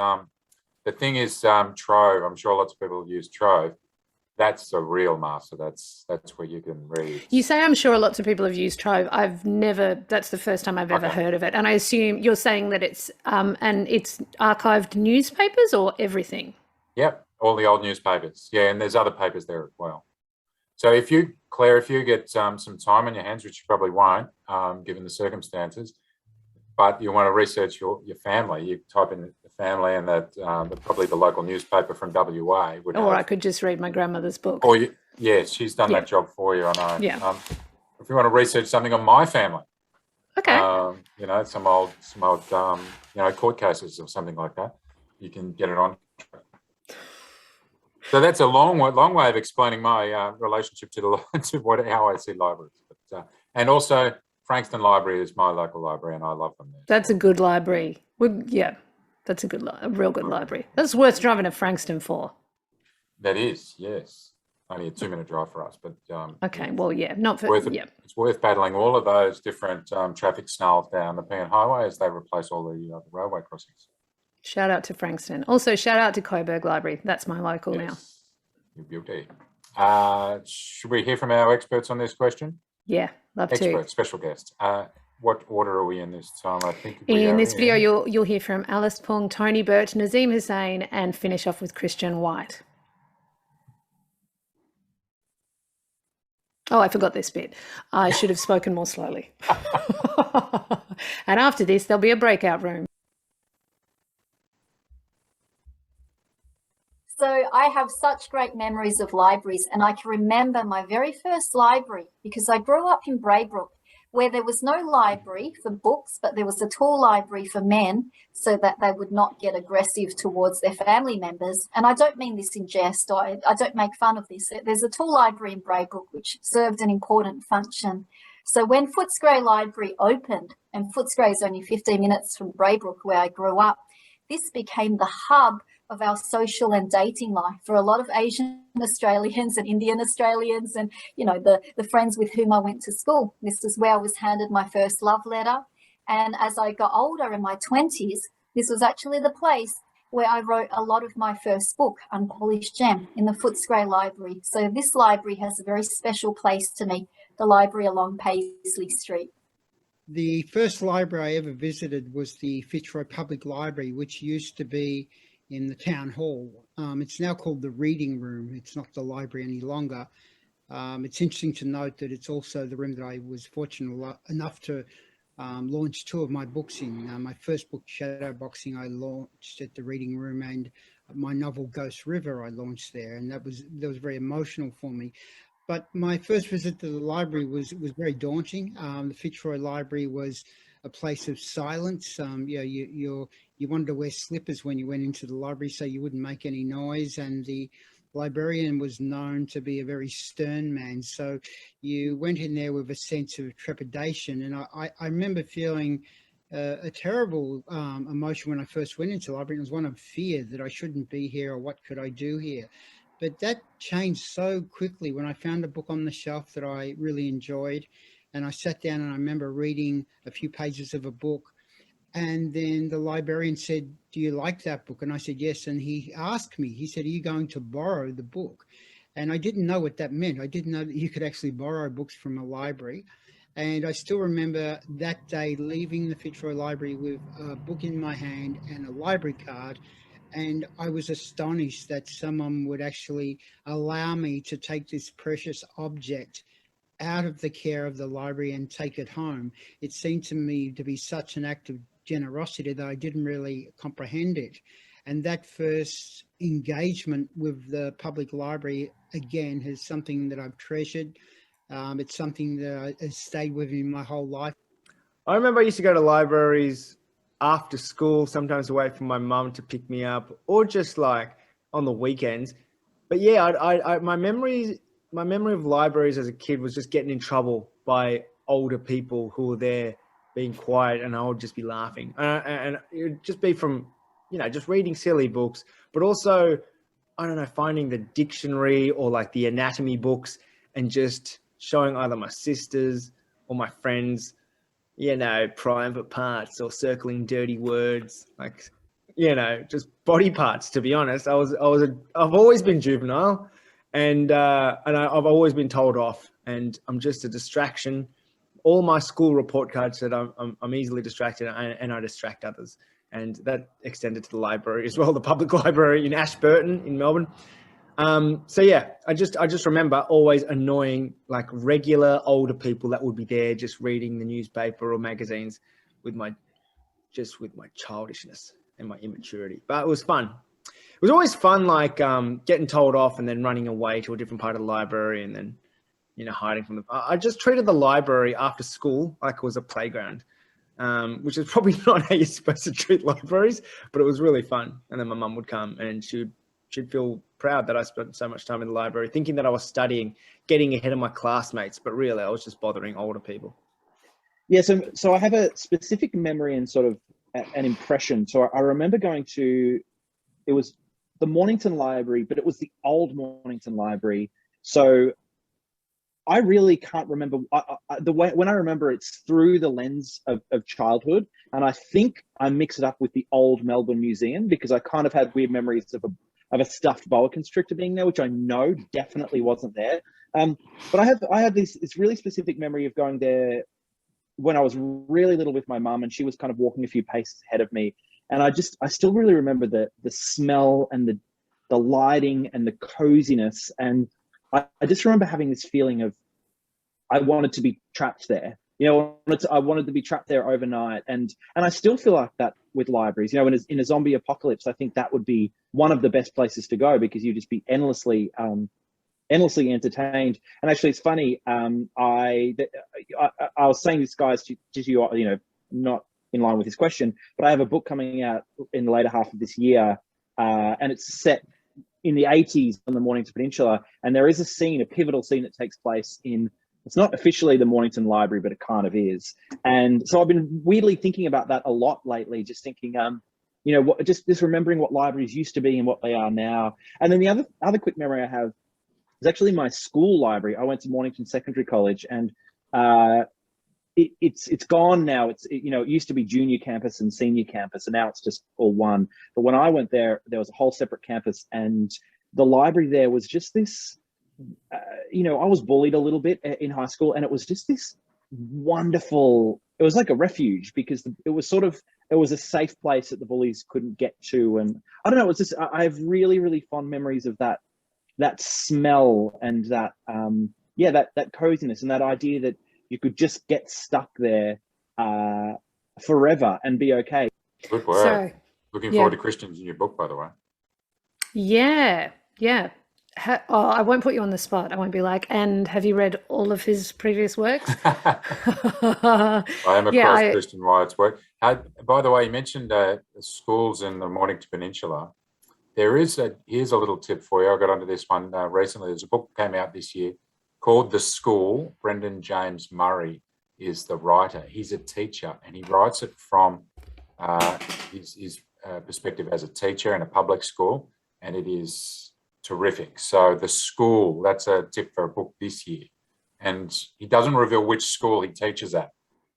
the thing is, Trove. I'm sure lots of people use Trove. That's a real master. That's where you can read. You say I'm sure lots of people have used Trove. I've never. That's the first time I've ever heard of it. And I assume you're saying that it's and it's archived newspapers or everything. Yep, all the old newspapers. Yeah, and there's other papers there as well. So Claire, if you get some time on your hands, which you probably won't, given the circumstances, but you want to research your family, you type in the family, and that probably the local newspaper from WA would. Or I could just read my grandmother's book. Or yeah, she's done that job for you. I know. Yeah. If you want to research something on my family, okay. Some old court cases or something like that, you can get it on. So that's a long way of explaining my relationship to how I see libraries. But, and also, Frankston Library is my local library, and I love them there. That's a good library. That's a real good library. That's worth driving to Frankston for. That is, yes. Only a 2-minute drive for us, but okay. Well, yeah, not for It's worth battling all of those different traffic snarls down the Pean Highway as they replace all the railway crossings. Shout out to Frankston. Also, shout out to Coburg Library. That's my local now. You're beauty. Should we hear from our experts on this question? Yeah, love to. Experts, special guests. What order are we in this time? I think in this video, you'll hear from Alice Pung, Tony Burt, Nazim Hussain, and finish off with Christian White. Oh, I forgot this bit. I should have spoken more slowly. And after this, there'll be a breakout room. So I have such great memories of libraries, and I can remember my very first library because I grew up in Braybrook, where there was no library for books, but there was a tall library for men so that they would not get aggressive towards their family members. And I don't mean this in jest, I don't make fun of this. There's a tall library in Braybrook which served an important function. So when Footscray Library opened, and Footscray is only 15 minutes from Braybrook where I grew up, this became the hub of our social and dating life for a lot of Asian Australians and Indian Australians and, the friends with whom I went to school. This is where I was handed my first love letter. And as I got older in my 20s, this was actually the place where I wrote a lot of my first book, Unpolished Gem, in the Footscray Library. So this library has a very special place to me, the library along Paisley Street. The first library I ever visited was the Fitzroy Public Library, which used to be in the town hall. It's now called the Reading Room. It's not the library any longer. It's interesting to note that it's also the room that I was fortunate enough to launch 2 of my books in. My first book, Shadowboxing, I launched at the Reading Room, and my novel Ghost River I launched there, and that was very emotional for me. But my first visit to the library was very daunting. The Fitzroy Library was a place of silence. You wanted to wear slippers when you went into the library so you wouldn't make any noise, and the librarian was known to be a very stern man. So you went in there with a sense of trepidation, and I remember feeling a terrible emotion when I first went into the library. It was one of fear that I shouldn't be here, or what could I do here? But that changed so quickly when I found a book on the shelf that I really enjoyed, and I sat down and I remember reading a few pages of a book, and then the librarian said, "Do you like that book?" And I said, "Yes." And he asked me, he said, "Are you going to borrow the book?" And I didn't know what that meant. I didn't know that you could actually borrow books from a library. And I still remember that day leaving the Fitzroy Library with a book in my hand and a library card. And I was astonished that someone would actually allow me to take this precious object out of the care of the library and take it home. It seemed to me to be such an act of generosity that I didn't really comprehend it. And that first engagement with the public library, again, is something that I've treasured. It's something that has stayed with me my whole life. I remember I used to go to libraries after school, sometimes away from my mum to pick me up, or just like on the weekends. But yeah, my memory of libraries as a kid was just getting in trouble by older people who were there being quiet, and I would just be laughing. And it would just be from, just reading silly books, but also, I don't know, finding the dictionary or like the anatomy books and just showing either my sisters or my friends, private parts or circling dirty words, like, just body parts. To be honest, I've always been juvenile, and I've always been told off, and I'm just a distraction. All my school report cards said I'm easily distracted, and I distract others, and that extended to the library as well, the public library in Ashburton in Melbourne. So yeah, I just remember always annoying like regular older people that would be there just reading the newspaper or magazines with my childishness and my immaturity. But it was fun. It was always fun, like getting told off and then running away to a different part of the library and then, hiding from I just treated the library after school like it was a playground, which is probably not how you're supposed to treat libraries, but it was really fun. And then my mum would come and she'd feel proud that I spent so much time in the library, thinking that I was studying, getting ahead of my classmates, but really I was just bothering older people. Yeah, so I have a specific memory and sort of an impression. So I remember going to, it was the Mornington Library, but it was the old Mornington Library. So I really can't remember the way, when I remember it's through the lens of childhood. And I think I mix it up with the old Melbourne Museum because I kind of had weird memories of a stuffed boa constrictor being there, which I know definitely wasn't there. But I have this really specific memory of going there when I was really little with my mum, and she was kind of walking a few paces ahead of me. And I still really remember the smell and the lighting and the coziness. And I just remember having this feeling of, I wanted to be trapped there. I wanted to be trapped there overnight. And I still feel like that with libraries. In a zombie apocalypse, I think that would be one of the best places to go because you'd just be endlessly entertained. And actually, it's funny. I was saying this, guys, to you, not in line with this question, but I have a book coming out in the later half of this year, and it's set in the 80s on the Mornington Peninsula. And there is a pivotal scene that takes place in, it's not officially the Mornington Library, but it kind of is. And so I've been weirdly thinking about that a lot lately, just thinking, just remembering what libraries used to be and what they are now. And then the other quick memory I have is actually my school library. I went to Mornington Secondary College, and it's gone now. It used to be junior campus and senior campus, and now it's just all one. But when I went there, there was a whole separate campus, and the library there was just this, I was bullied a little bit in high school, and it was just this wonderful, it was like a refuge because it was it was a safe place that the bullies couldn't get to. And I don't know, it's just, I have really, really fond memories of that smell and that, that coziness and that idea that you could just get stuck there forever and be okay. Good work. So, looking forward to Christian's new book, by the way. Yeah. I won't put you on the spot. I won't be like, and have you read all of his previous works? I am across Christian Wyatt's work. By the way, you mentioned schools in the Mornington Peninsula. Here's a little tip for you. I got onto this one recently. There's a book that came out this year called The School. Brendan James Murray is the writer. He's a teacher, and he writes it from his perspective as a teacher in a public school, and it is terrific. So The School, that's a tip for a book this year. And he doesn't reveal which school he teaches at,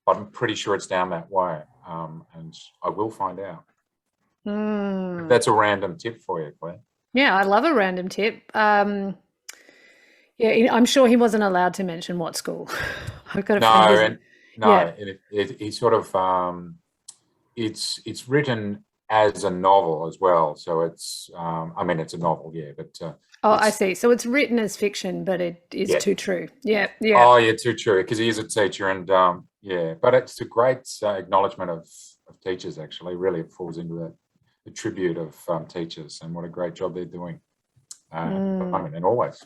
but I'm pretty sure it's down that way. And I will find out. That's a random tip for you, Claire. Yeah, I love a random tip. I'm sure he wasn't allowed to mention what school. I've got He sort of it's written as a novel as well, so it's it's a novel, but I see. So it's written as fiction, but it is too true. Yeah. Too true, because he is a teacher, and but it's a great acknowledgement of teachers. Actually, really, it falls into the tribute of teachers, and what a great job they're doing at the moment and always.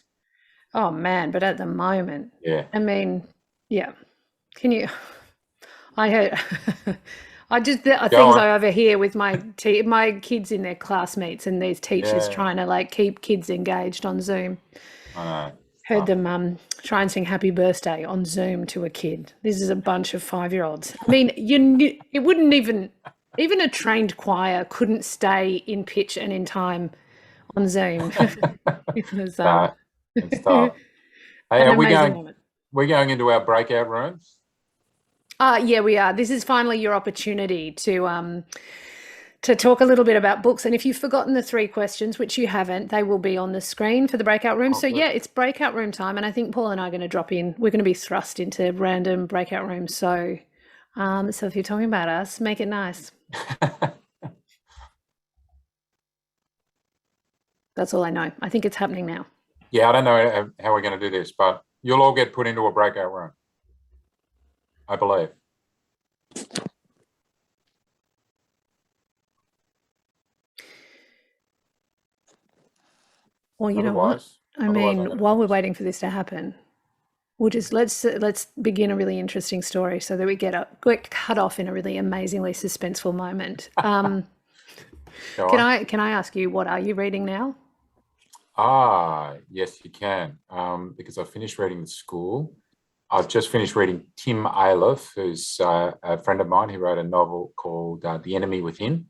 Oh man, but at the moment, can you? I heard. Things I overhear with my kids in their classmates and these teachers trying to keep kids engaged on Zoom. I know. Heard them try and sing Happy Birthday on Zoom to a kid. This is a bunch of 5-year-olds. I mean, it wouldn't even a trained choir couldn't stay in pitch and in time on Zoom. It was it's tough. Hey, we're going into our breakout rooms? We are. This is finally your opportunity to talk a little bit about books. And if you've forgotten the 3 questions, which you haven't, they will be on the screen for the breakout room. So it's breakout room time. And I think Paul and I are going to drop in. We're going to be thrust into random breakout rooms. So, if you're talking about us, make it nice. That's all I know. I think it's happening now. Yeah, I don't know how we're going to do this, but you'll all get put into a breakout room, I believe. Well, you know what? I mean, while we're waiting for this to happen, we'll just let's begin a really interesting story so that we get cut off in a really amazingly suspenseful moment. Can I ask you, what are you reading now? Yes, you can. Because I finished reading The School. I've just finished reading Tim Ayliffe, who's a friend of mine. He wrote a novel called The Enemy Within,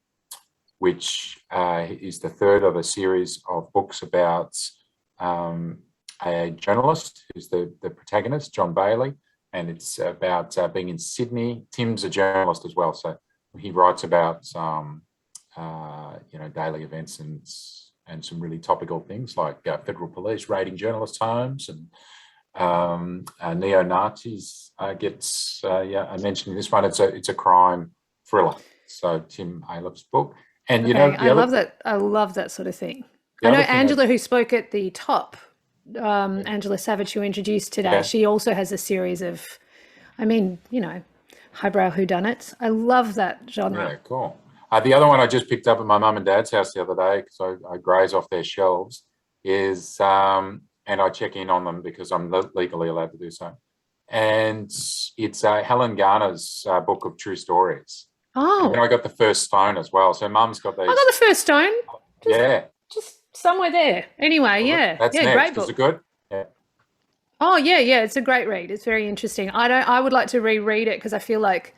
which is the 3rd of a series of books about a journalist who's the protagonist, John Bailey, and it's about being in Sydney. Tim's a journalist as well, so he writes about daily events and some really topical things like federal police raiding journalists' homes and neo-Nazis gets I mentioned in this one. It's a crime thriller. So Tim Ayliffe's book, and I love that sort of thing. I know Angela, who spoke at the top, Angela Savage, who introduced today. Yeah. She also has a series of, highbrow whodunnits. I love that genre. Yeah, cool. The other one I just picked up at my mum and dad's house the other day, because I graze off their shelves, is. And I check in on them because I'm legally allowed to do so. And it's Helen Garner's book of true stories. Oh. And I got the first stone as well. So Mum's got these. I got the first stone. Just somewhere there. Anyway, That's next. Great book. Is it good? Yeah. Oh, yeah. It's a great read. It's very interesting. I would like to reread it because I feel like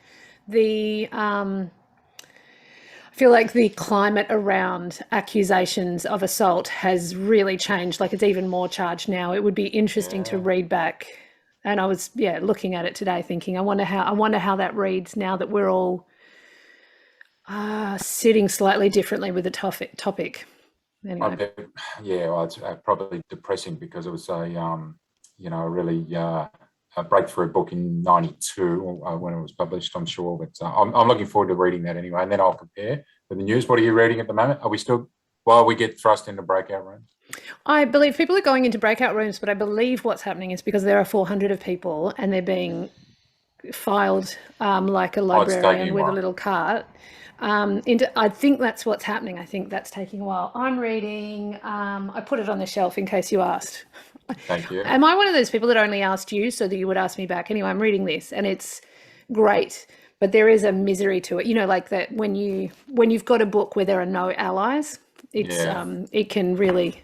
the climate around accusations of assault has really changed. Like, it's even more charged now. It would be interesting to read back. And I was, looking at it today thinking, I wonder how that reads now that we're all sitting slightly differently with the topic. Anyway. It's probably depressing because it was a really breakthrough book in '92 when it was published, I'm sure. But I'm looking forward to reading that anyway, and then I'll compare with the news. What are you reading at the moment? Are we still, while we get thrust into breakout rooms? I believe people are going into breakout rooms, but I believe what's happening is because there are 400 of people and they're being filed like a librarian with a little cart. I think that's what's happening. I think that's taking a while. I'm reading, I put it on the shelf in case you asked. Thank you. Am I one of those people that only asked you so that you would ask me back? Anyway, I'm reading this and it's great, but there is a misery to it. You know, like that when you've got a book where there are no allies, it's it can really,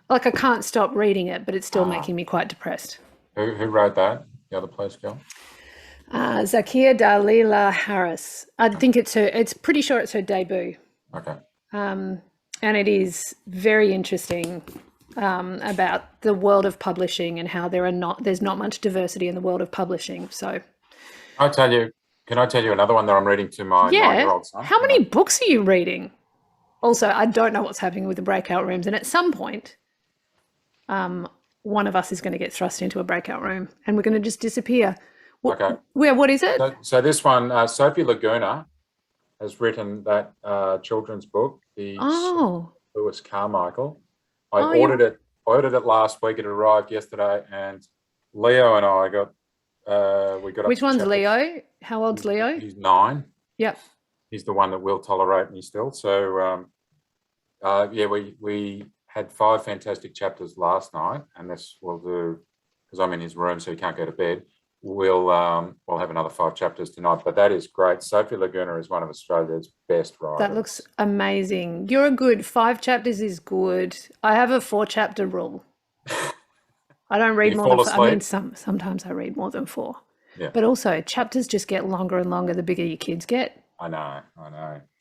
like I can't stop reading it, but it's still making me quite depressed. Who wrote that? The other place, girl? Zakia Dalila Harris. I think it's pretty sure it's her debut. Okay. And it is very interesting about the world of publishing and how there's not much diversity in the world of publishing. So can I tell you another one that I'm reading to my 9-year-old son? How many books are you reading? Also, I don't know what's happening with the breakout rooms, and at some point, one of us is going to get thrust into a breakout room and we're going to just disappear. Okay. What is it? So this one, Sophie Laguna has written that children's book, the Lewis Carmichael. I ordered it last week. It arrived yesterday, and Leo and I got we got. Which one's Leo? How old's Leo? He's 9. Yep. He's the one that will tolerate me still. So we had 5 fantastic chapters last night, and this we'll do because I'm in his room, so he can't go to bed. We'll have another 5 chapters tonight, but that is great. Sophie Laguna is one of Australia's best writers. That looks amazing. You're a good 5 chapters is good. I have a 4-chapter rule. I don't read more than 4. I mean, sometimes I read more than 4. Yeah. But also chapters just get longer and longer the bigger your kids get. I know.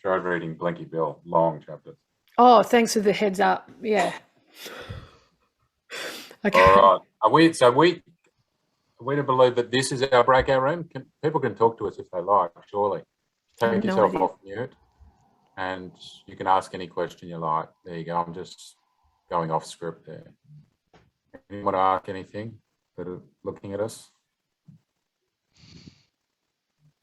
Tried reading Blinky Bill, long chapters. Oh, thanks for the heads up. Yeah. Okay. All right. Are we to believe that this is our breakout room? People can talk to us if they like, surely. Take yourself off mute and you can ask any question you like. There you go. I'm just going off script there. Anyone want to ask anything that are looking at us?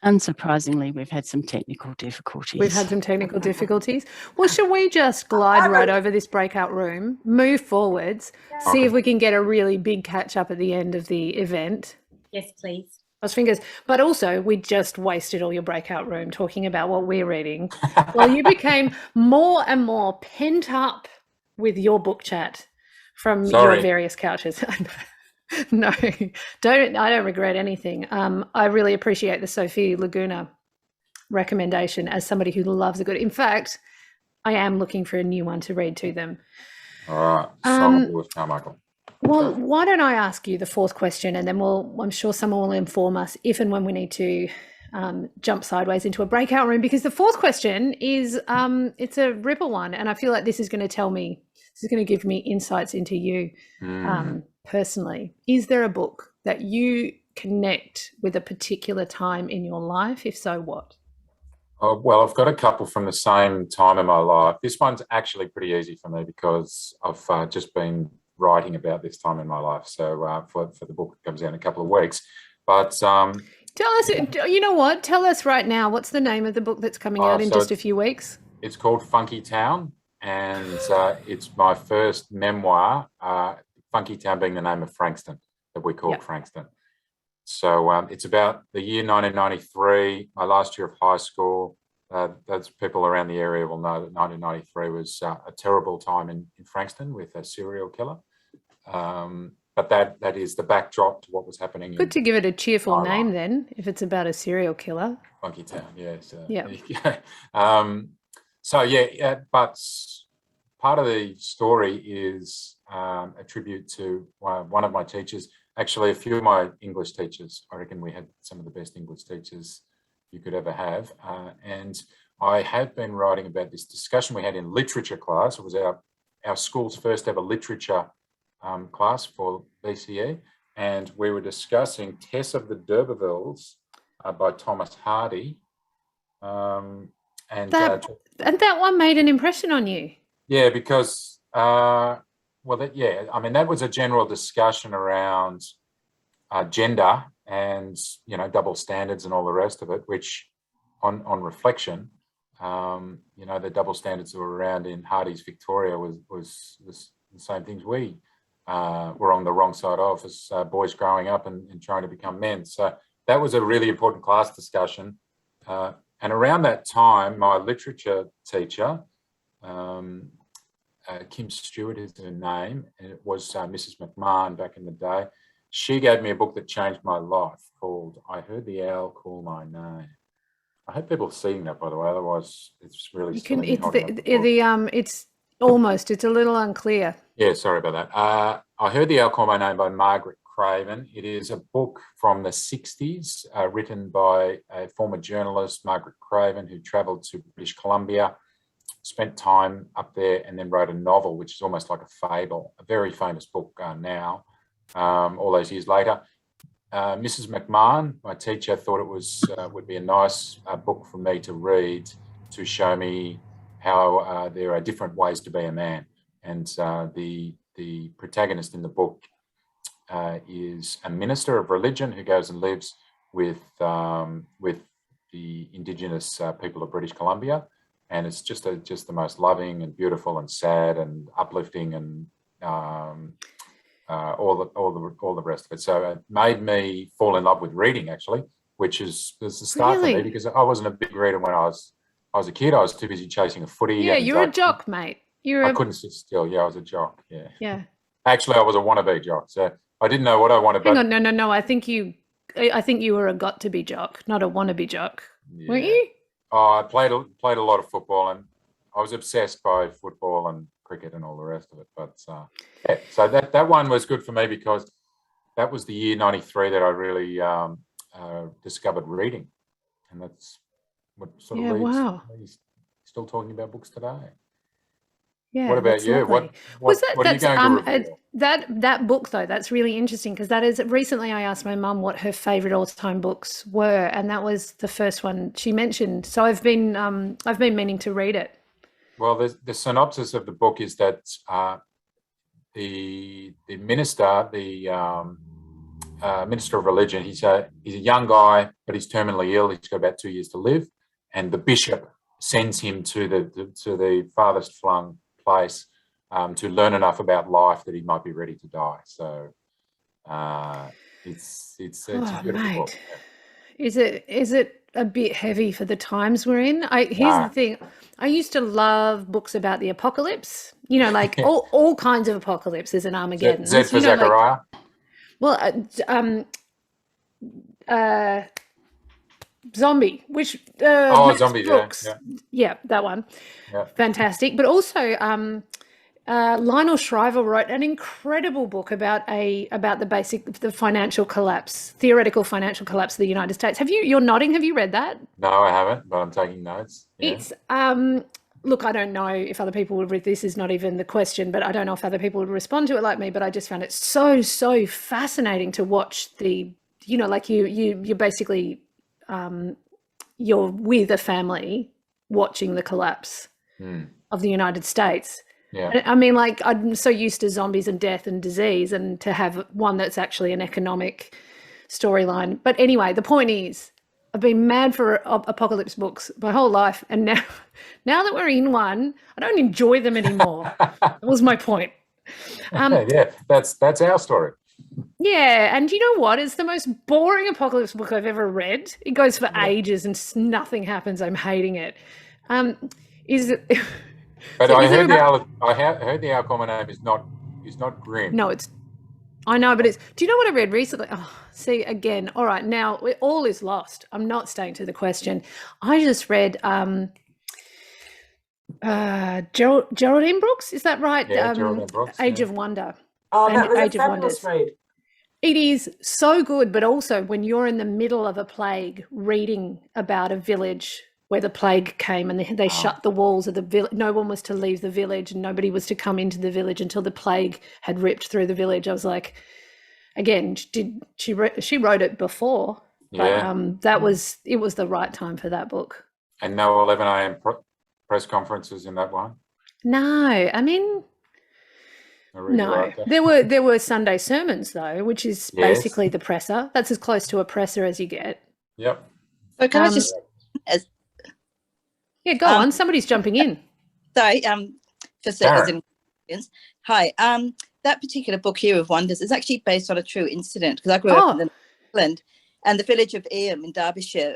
Unsurprisingly, we've had some technical difficulties. We've had some technical difficulties. Well, should we just glide right over this breakout room, move forwards, see if we can get a really big catch up at the end of the event? Yes, please. Cross fingers. But also, we just wasted all your breakout room talking about what we're reading. Well, you became more and more pent up with your book chat from your various couches. No, I don't regret anything. I really appreciate the Sophie Laguna recommendation as somebody who loves a good. In fact, I am looking for a new one to read to them. All right. Lewis Carmichael. Well, why don't I ask you the 4th question, and then I'm sure someone will inform us if and when we need to jump sideways into a breakout room, because the 4th question is it's a ripper one, and I feel like this is going to give me insights into you. Personally, is there a book that you connect with a particular time in your life? If so, what? Oh, well, I've got a couple from the same time in my life. This one's actually pretty easy for me because I've just been writing about this time in my life. So for the book that comes out in a couple of weeks. But tell us, you know what? Tell us right now, what's the name of the book that's coming out in just a few weeks? It's called Funky Town, and it's my first memoir. Funky Town being the name of Frankston that we call Frankston. So it's about the year 1993, my last year of high school. Those people around the area will know that 1993 was a terrible time in Frankston with a serial killer. But that is the backdrop to what was happening. Good to give it a cheerful name then, if it's about a serial killer. Funky Town, yes. Yeah. But part of the story is a tribute to one of my teachers. Actually, a few of my English teachers. I reckon we had some of the best English teachers you could ever have. And I have been writing about this discussion we had in literature class. It was our school's first ever literature class for BCE. And we were discussing Tess of the D'Urbervilles by Thomas Hardy. And that one made an impression on you. Yeah, because, that was a general discussion around gender and, you know, double standards and all the rest of it, which on reflection, you know, the double standards that were around in Hardy's Victoria was the same things we were on the wrong side of as boys growing up and trying to become men. So that was a really important class discussion. And around that time, my literature teacher, Kim Stewart is her name, and it was Mrs. McMahon back in the day. She gave me a book that changed my life called I Heard the Owl Call My Name. I hope people are seeing that, by the way, otherwise it's really it's a little unclear. Yeah, sorry about that. I Heard the Owl Call My Name by Margaret Craven. It is a book from the 60s written by a former journalist, Margaret Craven, who travelled to British Columbia, spent time up there, and then wrote a novel, which is almost like a fable, a very famous book now, all those years later. Mrs. McMahon, my teacher, thought it was would be a nice book for me to read to show me how there are different ways to be a man. And the protagonist in the book is a minister of religion who goes and lives with the Indigenous people of British Columbia, and it's just the most loving and beautiful and sad and uplifting and all the rest of it. So it made me fall in love with reading, actually, which was the start for me, because I wasn't a big reader when I was a kid. I was too busy chasing a footy. Yeah, you're a jock, mate. I couldn't sit still. Yeah, I was a jock. Yeah. Yeah. Actually, I was a wannabe jock. So I didn't know what I wanted. Hang on, no. I think you were a got-to-be jock, not a wannabe jock. Yeah. Weren't you? Oh, I played a lot of football, and I was obsessed by football and cricket and all the rest of it. But yeah, so that one was good for me because that was the year 93 that I really discovered reading, and that's what sort of leads me still talking about books today. Yeah. What about you? Lovely. What are you going to reveal? That book though, that's really interesting because that is recently I asked my mum what her favourite all-time books were, and that was the first one she mentioned. So I've been meaning to read it. Well, the synopsis of the book is that the minister, minister of religion, he's a young guy, but he's terminally ill. He's got about 2 years to live, and the bishop sends him to the farthest flung place to learn enough about life that he might be ready to die. So it's a beautiful book. Is it a bit heavy for the times we're in? Here's the thing. I used to love books about the apocalypse, you know, like all kinds of apocalypses and Armageddon. Z for Zechariah? Zombie, which Zombies, books. Yeah, that one. Yeah. Fantastic. But also Lionel Shriver wrote an incredible book about the financial collapse, theoretical financial collapse of the United States. You're nodding, have you read that? No, I haven't, but I'm taking notes. Yeah. It's look, I don't know if other people would read this, is not even the question, but I don't know if other people would respond to it like me, but I just found it so fascinating to watch like you're basically you're with a family watching the collapse of the United States. Yeah. I mean, like, I'm so used to zombies and death and disease, and to have one that's actually an economic storyline. But anyway, the point is, I've been mad for apocalypse books my whole life, and now that we're in one, I don't enjoy them anymore. That was my point. Yeah, that's our story. Yeah, and you know what? It's the most boring apocalypse book I've ever read. It goes for ages and nothing happens. I'm hating it. But I heard the Owl Call My Name is not grim. No, I know, but do you know what I read recently? Oh, see, again, all right, now all is lost. I'm not staying to the question. I just read Geraldine Brooks, is that right? Yeah, Geraldine Brooks. Age of Wonder. Oh, that was a fabulous read. It is so good, but also when you're in the middle of a plague, reading about a village where the plague came and they shut the walls of the village. No one was to leave the village and nobody was to come into the village until the plague had ripped through the village. I was like, again, she wrote it before, but it was the right time for that book. And no 11 a.m. press conferences in that one? No, I mean, I read No, right there. there were Sunday sermons though, which is Yes. basically the presser. That's as close to a presser as you get. Yep. So can I Um, just, as, Yeah, go on. Somebody's jumping in. sorry, just as Darren. an audience. Hi, that particular book here of Wonders is actually based on a true incident because I grew up in England, and the village of Eyam in Derbyshire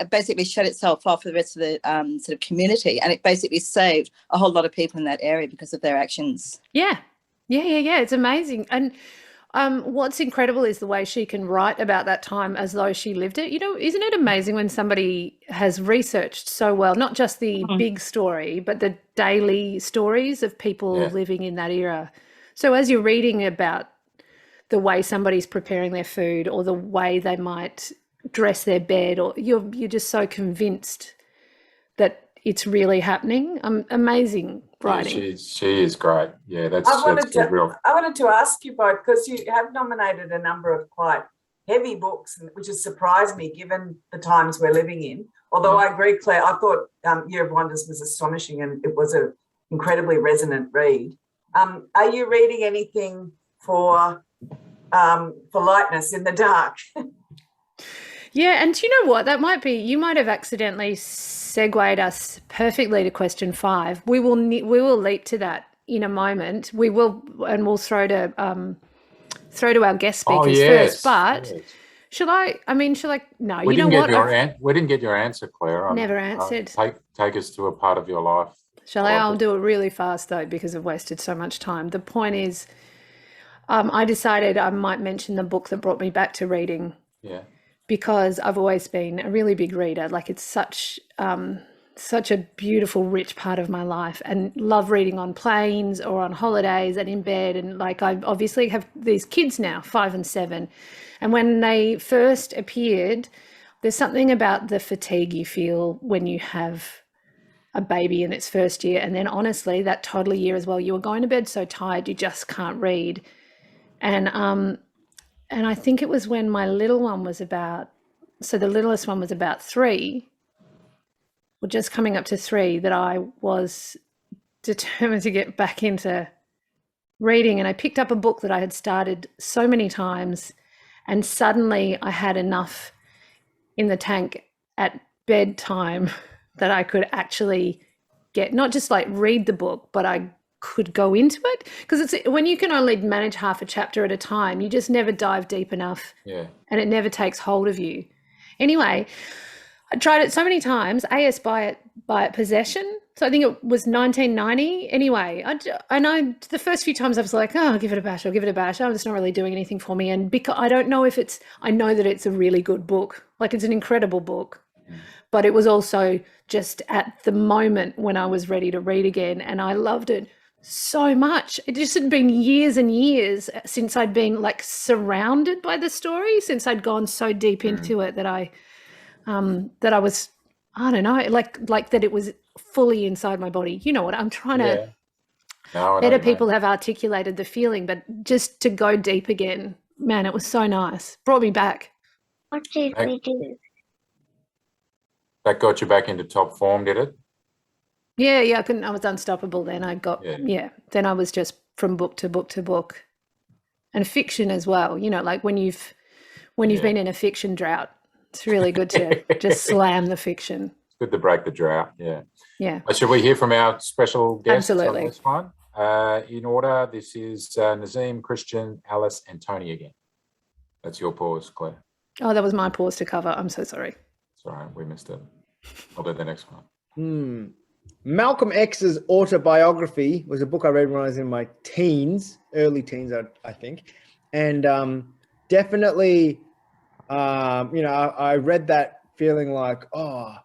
basically shut itself off for the rest of the sort of community, and it basically saved a whole lot of people in that area because of their actions. Yeah. It's amazing. And what's incredible is the way she can write about that time as though she lived it. You know, isn't it amazing when somebody has researched so well, not just the big story, but the daily stories of people living in that era? So as you're reading about the way somebody's preparing their food or the way they might dress their bed, or you're just so convinced that it's really happening. Amazing writing. Yeah, she is great. Yeah, that's I wanted real. to ask you both, because you have nominated a number of quite heavy books, which has surprised me given the times we're living in. Although I agree, Claire, I thought Year of Wonders was astonishing and it was an incredibly resonant read. Are you reading anything for lightness in the dark? Yeah, and you know what? That might be, you might have accidentally segued us perfectly to question 5. We will leap to that in a moment. We will, and we'll throw to our guest speakers first. But shall I? No, We you know didn't what? We didn't get your answer, Claire. Never answered. Take us to a part of your life. Shall I? I'll do it really fast though, because I've wasted so much time. The point is, I decided I might mention the book that brought me back to reading. Yeah. Because I've always been a really big reader. Like, it's such a beautiful, rich part of my life, and love reading on planes or on holidays and in bed. And like, I obviously have these kids now, 5 and 7. And when they first appeared, there's something about the fatigue you feel when you have a baby in its first year. And then honestly, that toddler year as well, you were going to bed so tired, you just can't read. And I think it was when my little one was the littlest one was about 3, or just coming up to 3, that I was determined to get back into reading. And I picked up a book that I had started so many times, and suddenly I had enough in the tank at bedtime that I could actually get, not just like read the book, but I could go into it, because it's when you can only manage half a chapter at a time, you just never dive deep enough, and it never takes hold of you. Anyway, I tried it so many times. AS Buy It Possession. So I think it was 1990. Anyway, I know the first few times I was like, oh, I'll give it a bash. Oh, it's not really doing anything for me. And because I don't know if I know that it's a really good book. Like, it's an incredible book. But it was also just at the moment when I was ready to read again, and I loved it so much. It just had been years and years since I'd been like surrounded by the story, since I'd gone so deep into it that I was, I don't know, like that it was fully inside my body. You know what I'm trying to, better people have articulated the feeling, but just to go deep again, man, it was so nice. Brought me back. What did we do? That got you back into top form, did it? Yeah, I was unstoppable then. Then I was just from book to book to book. And fiction as well, you know, like when you've been in a fiction drought, it's really good to just slam the fiction. It's good to break the drought, yeah. Yeah. Should we hear from our special guests? Absolutely. On this one? In order, this is Nazim, Christian, Alice, and Tony again. That's your pause, Claire. Oh, that was my pause to cover. I'm so sorry. Sorry, we missed it. I'll do the next one. Malcolm X's autobiography was a book I read when I was in my early teens, I think. And definitely, I read that feeling like, I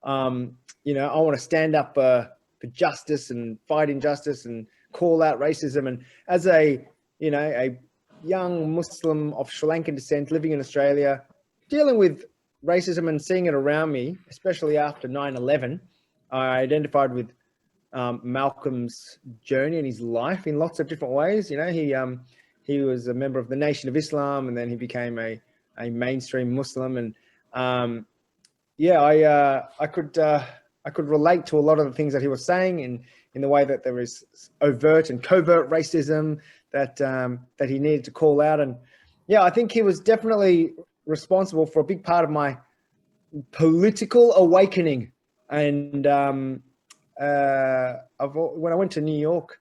want to stand up for justice and fight injustice and call out racism. And as a young Muslim of Sri Lankan descent living in Australia, dealing with racism and seeing it around me, especially after 9/11, I identified with Malcolm's journey and his life in lots of different ways. You know, he was a member of the Nation of Islam, and then he became a mainstream Muslim. And I I could relate to a lot of the things that he was saying in the way that there is overt and covert racism that that he needed to call out. And yeah, I think he was definitely responsible for a big part of my political awakening. And when I went to New York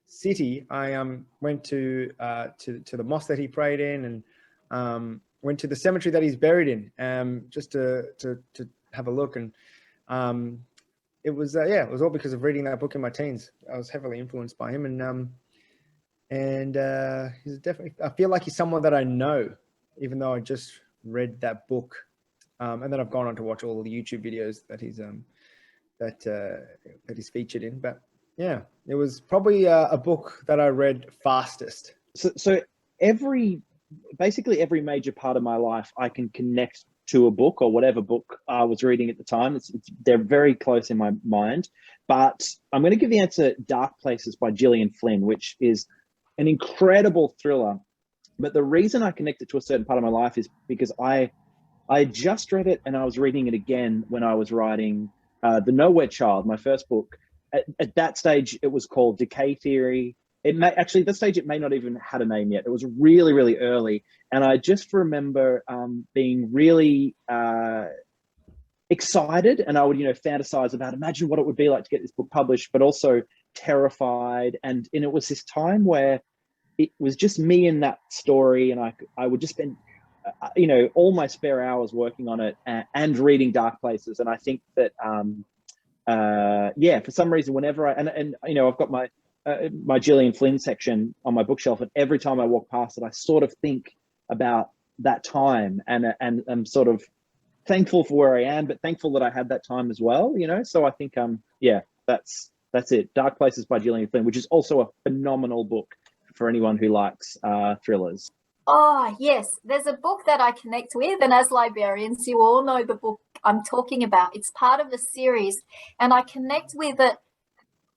City, I went to the mosque that he prayed in, and went to the cemetery that he's buried in, just to have a look. And it was it was all because of reading that book in my teens. I was heavily influenced by him, and he's definitely, I feel like he's someone that I know, even though I just read that book, and then I've gone on to watch all the YouTube videos that he's that he's featured in. But yeah, it was probably a book that I read fastest. So basically every major part of my life, I can connect to a book or whatever book I was reading at the time. They're very close in my mind. But I'm going to give the answer Dark Places by Gillian Flynn, which is an incredible thriller. But the reason I connect it to a certain part of my life is because I just read it, and I was reading it again when I was writing The Nowhere Child, my first book. At that stage, it was called Decay Theory. At that stage, it may not even had a name yet. It was really, really early. And I just remember being really excited, and I would, fantasize about, imagine what it would be like to get this book published, but also terrified. And it was this time where it was just me in that story, and I would just spend, all my spare hours working on it and reading Dark Places. And I think that, for some reason, whenever I've got my Gillian Flynn section on my bookshelf, and every time I walk past it, I sort of think about that time, and I'm sort of thankful for where I am, but thankful that I had that time as well, So I think, that's it. Dark Places by Gillian Flynn, which is also a phenomenal book for anyone who likes thrillers. Oh, yes. There's a book that I connect with, and as librarians, you all know the book I'm talking about. It's part of a series, and I connect with it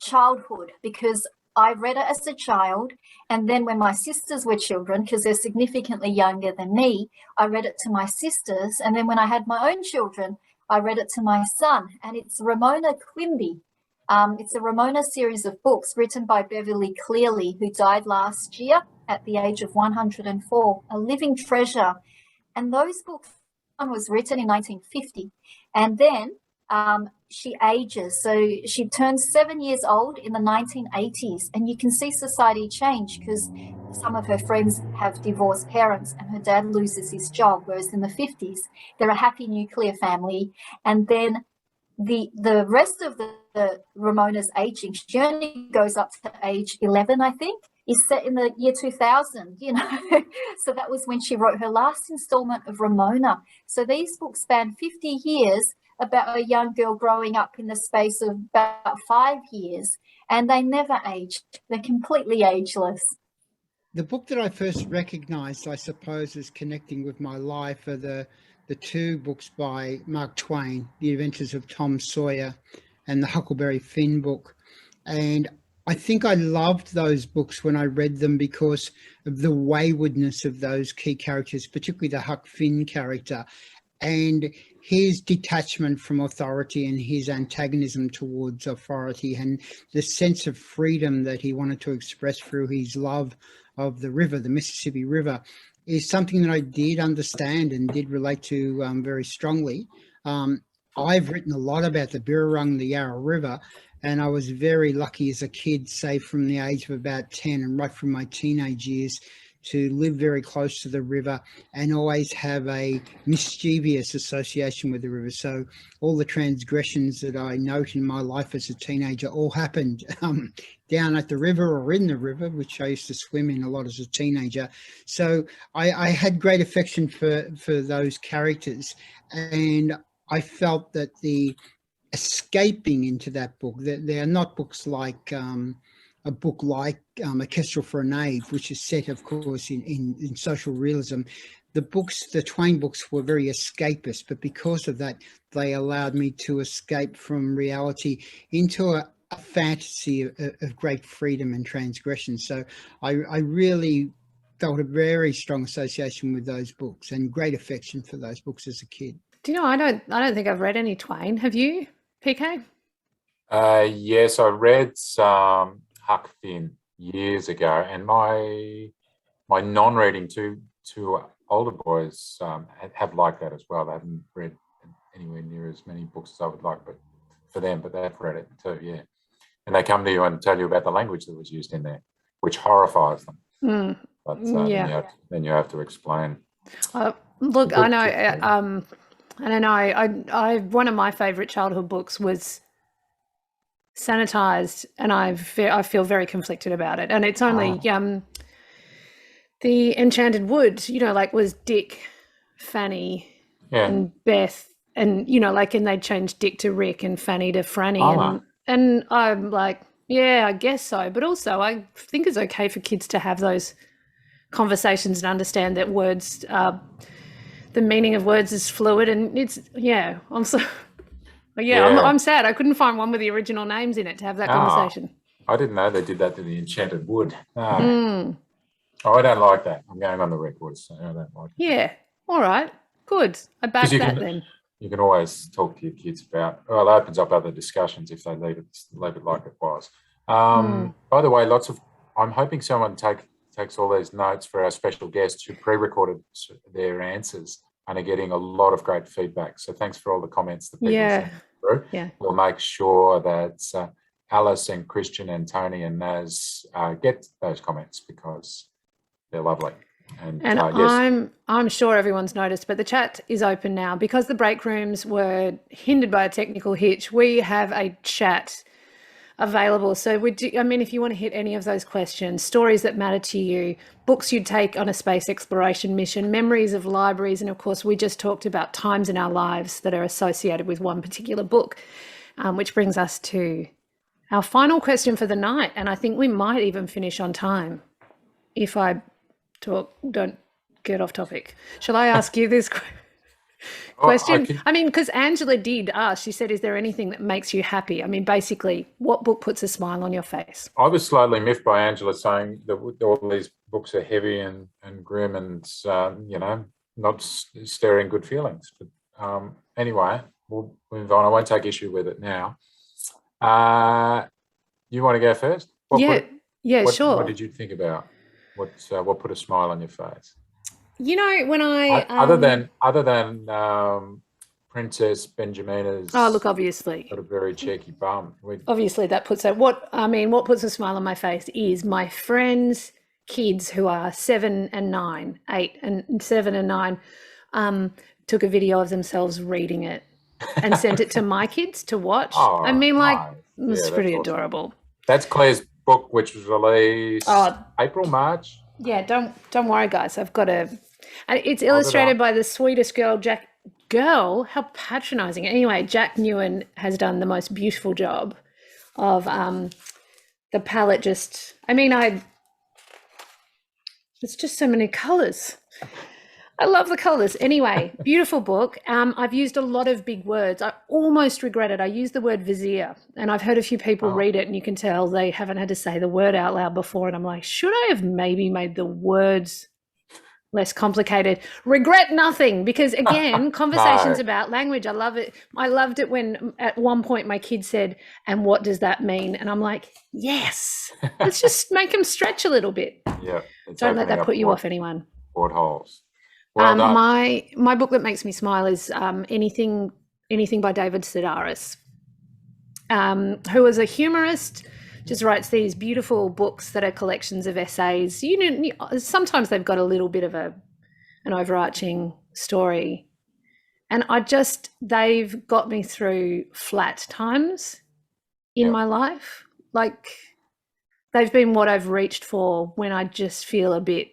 childhood because I read it as a child, and then when my sisters were children, because they're significantly younger than me, I read it to my sisters, and then when I had my own children, I read it to my son. And it's Ramona Quimby. It's a Ramona series of books written by Beverly Cleary, who died last year at the age of 104, a living treasure. And those books, one was written in 1950, and then she ages. So she turned 7 years old in the 1980s, and you can see society change because some of her friends have divorced parents and her dad loses his job, whereas in the 50s, they're a happy nuclear family. And then the rest of the Ramona's aging, she only goes up to age 11, I think, is set in the year 2000, So that was when she wrote her last installment of Ramona. So these books span 50 years about a young girl growing up in the space of about 5 years, and they never age. They're completely ageless. The book that I first recognized, I suppose, as connecting with my life are the two books by Mark Twain, The Adventures of Tom Sawyer and the Huckleberry Finn book. And I think I loved those books when I read them because of the waywardness of those key characters, particularly the Huck Finn character, and his detachment from authority and his antagonism towards authority, and the sense of freedom that he wanted to express through his love of the river, the Mississippi River, is something that I did understand and did relate to very strongly. I've written a lot about the Birrarung, the Yarra River, and I was very lucky as a kid, say from the age of about 10 and right from my teenage years, to live very close to the river and always have a mischievous association with the river. So all the transgressions that I note in my life as a teenager all happened down at the river or in the river, which I used to swim in a lot as a teenager. So I had great affection for those characters, and I felt that the escaping into that book, they are not books like a book like A Kestrel for a Knave, which is set, of course, in social realism. The Twain books were very escapist, but because of that, they allowed me to escape from reality into a fantasy of great freedom and transgression. So I really felt a very strong association with those books and great affection for those books as a kid. Do you know, I don't think I've read any Twain. Have you, PK? Yes, I read Huck Finn years ago, and my non-reading two older boys have liked that as well. They haven't read anywhere near as many books as I would like, but for them, but they've read it too, yeah. And they come to you and tell you about the language that was used in there, which horrifies them. But then you have to explain. Look, I know. I don't know. I one of my favourite childhood books was Sanitized, and I feel very conflicted about it. And it's only The Enchanted Wood. Like was Dick, Fanny, and Beth, and and they changed Dick to Rick and Fanny to Franny, and I'm like, yeah, I guess so. But also, I think it's okay for kids to have those conversations and understand that words, the meaning of words is fluid, and it's I'm sad I couldn't find one with the original names in it to have that conversation. I didn't know they did that to The Enchanted Wood. Oh, I don't like that. I'm going on the record, so I don't like it. Yeah, all right, good. I back that then. You can always talk to your kids about. Well, it opens up other discussions if they leave it like it was. By the way, I'm hoping someone takes all these notes for our special guests who pre-recorded their answers and are getting a lot of great feedback. So thanks for all the comments that people sent through. Yeah. We'll make sure that Alice and Christian and Tony and Naz get those comments because they're lovely. And yes. I'm sure everyone's noticed, but the chat is open now because the break rooms were hindered by a technical hitch. We have a chat available. So if you want to hit any of those questions, stories that matter to you, books you'd take on a space exploration mission, memories of libraries, and of course we just talked about times in our lives that are associated with one particular book, which brings us to our final question for the night. And I think we might even finish on time if I don't get off topic. Shall I ask you this question? Because Angela did ask, she said, is there anything that makes you happy? Basically, what book puts a smile on your face? I was slightly miffed by Angela saying that all these books are heavy and grim and, not stirring good feelings. But anyway, we'll move on. I won't take issue with it now. You want to go first? Sure. What did you think about? What put a smile on your face? When I other than Princess Benjamina's. Oh, look, obviously got a very cheeky bum. Obviously, that puts what puts a smile on my face is my friends' kids who are 7 and 9, 8 and 7 and 9, took a video of themselves reading it and sent it to my kids to watch. Nice. It's pretty adorable. That's Claire's book, which was released April, March. Yeah, don't worry, guys. I've got it's illustrated by the sweetest girl, Jack. How patronizing. Anyway, Jack Newen has done the most beautiful job of the palette. It's just so many colors. I love the colors. Anyway, beautiful book. I've used a lot of big words. I almost regret it. I used the word vizier, and I've heard a few people read it, and you can tell they haven't had to say the word out loud before. And I'm like, should I have maybe made the words less complicated? Regret nothing, because again, conversations about language. I love it. I loved it when at one point my kid said, "And what does that mean?" And I'm like, yes, let's just make them stretch a little bit. Yeah. Don't let that put you off, anyone. Portholes. Well my book that makes me smile is anything by David Sedaris, who was a humorist, just writes these beautiful books that are collections of essays. Sometimes they've got a little bit of an overarching story, and they've got me through flat times in my life. Like they've been what I've reached for when I just feel a bit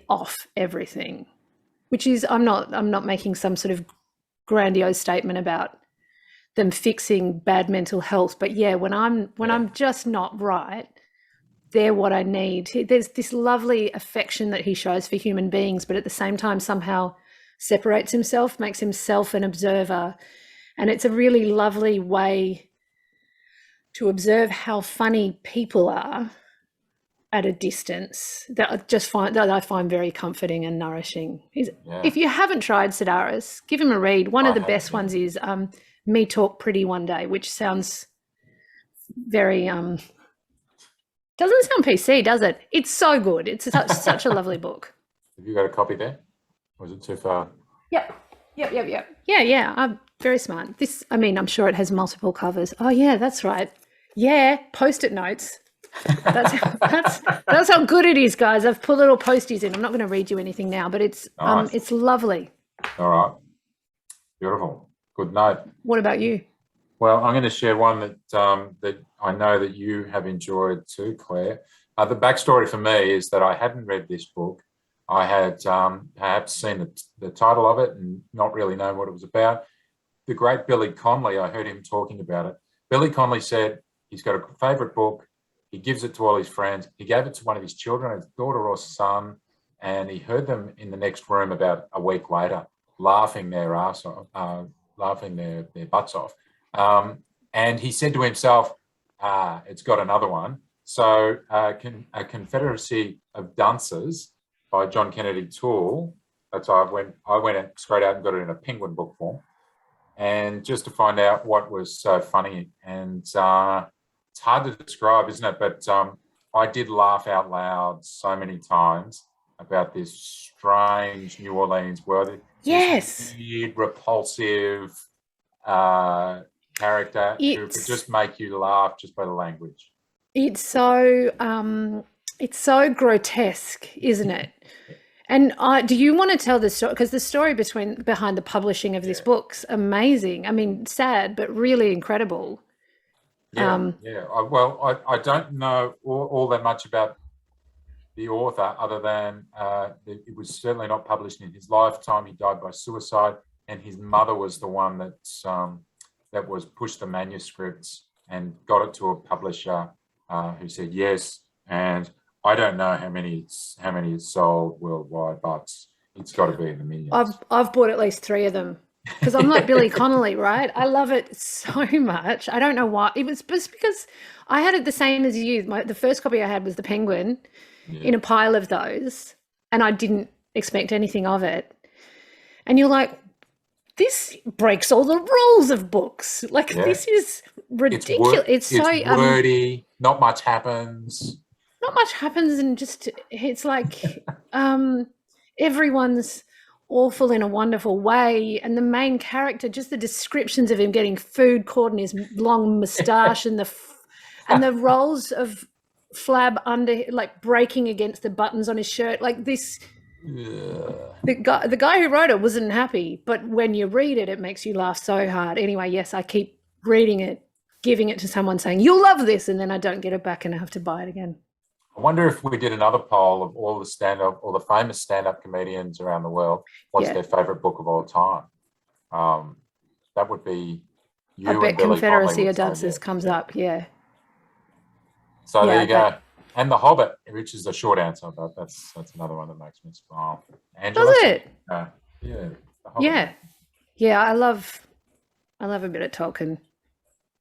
off everything, which is I'm not making some sort of grandiose statement about them fixing bad mental health, but when I'm just not right, they're what I need. There's this lovely affection that he shows for human beings, but at the same time somehow separates himself, makes himself an observer, and it's a really lovely way to observe how funny people are at a distance that I find very comforting and nourishing. If you haven't tried Sedaris, give him a read. One of the best ones is Me Talk Pretty One Day, which sounds very doesn't sound PC, does it? It's so good. It's such a lovely book. Have you got a copy there? Or is it too far? Yep. Yeah. I'm very smart. This, I mean, I'm sure it has multiple covers. Oh yeah, that's right. Yeah, Post-it notes. That's how good it is, guys. I've put little posties in. I'm not going to read you anything now, but it's Nice. it's lovely. All right. Beautiful. Good note. What about you? Well, I'm going to share one that I know that you have enjoyed too, Claire. The backstory for me is that I hadn't read this book. I had perhaps seen the title of it and not really known what it was about. The great Billy Connolly, I heard him talking about it. Billy Connolly said he's got a favourite book. He gives it to all his friends. He gave it to one of his children, his daughter or son, and he heard them in the next room about a week later, laughing their ass off, laughing their butts off. And he said to himself, it's got another one. So A Confederacy of Dunces by John Kennedy Toole. That's why I went straight out and got it in a Penguin book form. And just to find out what was so funny, and it's hard to describe, isn't it? But I did laugh out loud so many times about this strange New Orleans world. Yes. Weird, repulsive character who could just make you laugh just by the language. It's so grotesque, isn't it? And do you want to tell the story? Because the story behind the publishing of this book's amazing. I mean, sad, but really incredible. Yeah. I don't know all that much about the author, other than it was certainly not published in his lifetime. He died by suicide, and his mother was the one that was pushed the manuscripts and got it to a publisher who said yes. And I don't know how many it's sold worldwide, but it's got to be in the millions. I've bought at least 3 of them. Because I'm like Billy Connolly, right? I love it so much. I don't know why. It was just because I had it the same as you. The first copy I had was the Penguin in a pile of those, and I didn't expect anything of it. And you're like, this breaks all the rules of books. Like, this is ridiculous. It's so wordy. Not much happens. Not much happens, and just it's like everyone's awful in a wonderful way, and the main character, just the descriptions of him getting food caught in his long moustache and the rolls of flab under, like, breaking against the buttons on his shirt, like this. The guy who wrote it wasn't happy, but when you read it, it makes you laugh so hard. Anyway, yes, I keep reading it, giving it to someone, saying you'll love this, and then I don't get it back and I have to buy it again. I wonder if we did another poll of all the famous stand-up comedians around the world, what's their favourite book of all time? That would be you. I bet Confederacy of Dunces comes up, So there you go. And The Hobbit, which is a short answer, but that's another one that makes me smile. Angela, does it? The Hobbit. Yeah. I love a bit of Tolkien.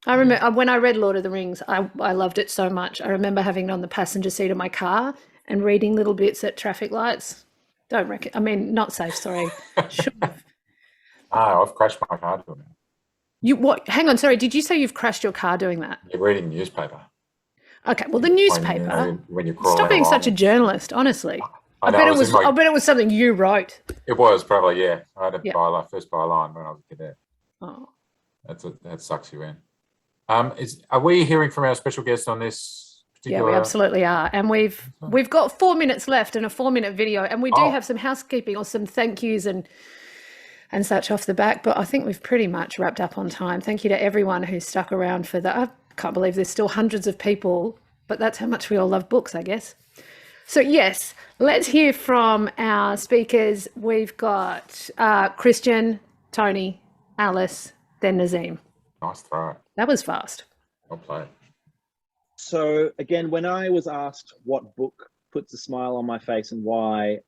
I remember when I read Lord of the Rings, I loved it so much. I remember having it on the passenger seat of my car and reading little bits at traffic lights. Not safe, sorry. Should have. I've crashed my car doing that. You what? Hang on, sorry. Did you say you've crashed your car doing that? You're reading the newspaper. Okay, well, the newspaper. When you're stop being such a journalist, honestly. I bet it was something you wrote. It was probably, yeah. I had a first byline when I was a cadet. Oh, that sucks you in. Are we hearing from our special guest on this particular? Yeah, we absolutely are, and we've got 4 minutes left and a 4-minute video, and we do have some housekeeping or some thank yous and such off the back. But I think we've pretty much wrapped up on time. Thank you to everyone who stuck around for that. I can't believe there's still hundreds of people, but that's how much we all love books, I guess. So yes, let's hear from our speakers. We've got Christian, Tony, Alice, then Nazim. Nice throw. That was fast. Well played. So again, when I was asked what book puts a smile on my face and why,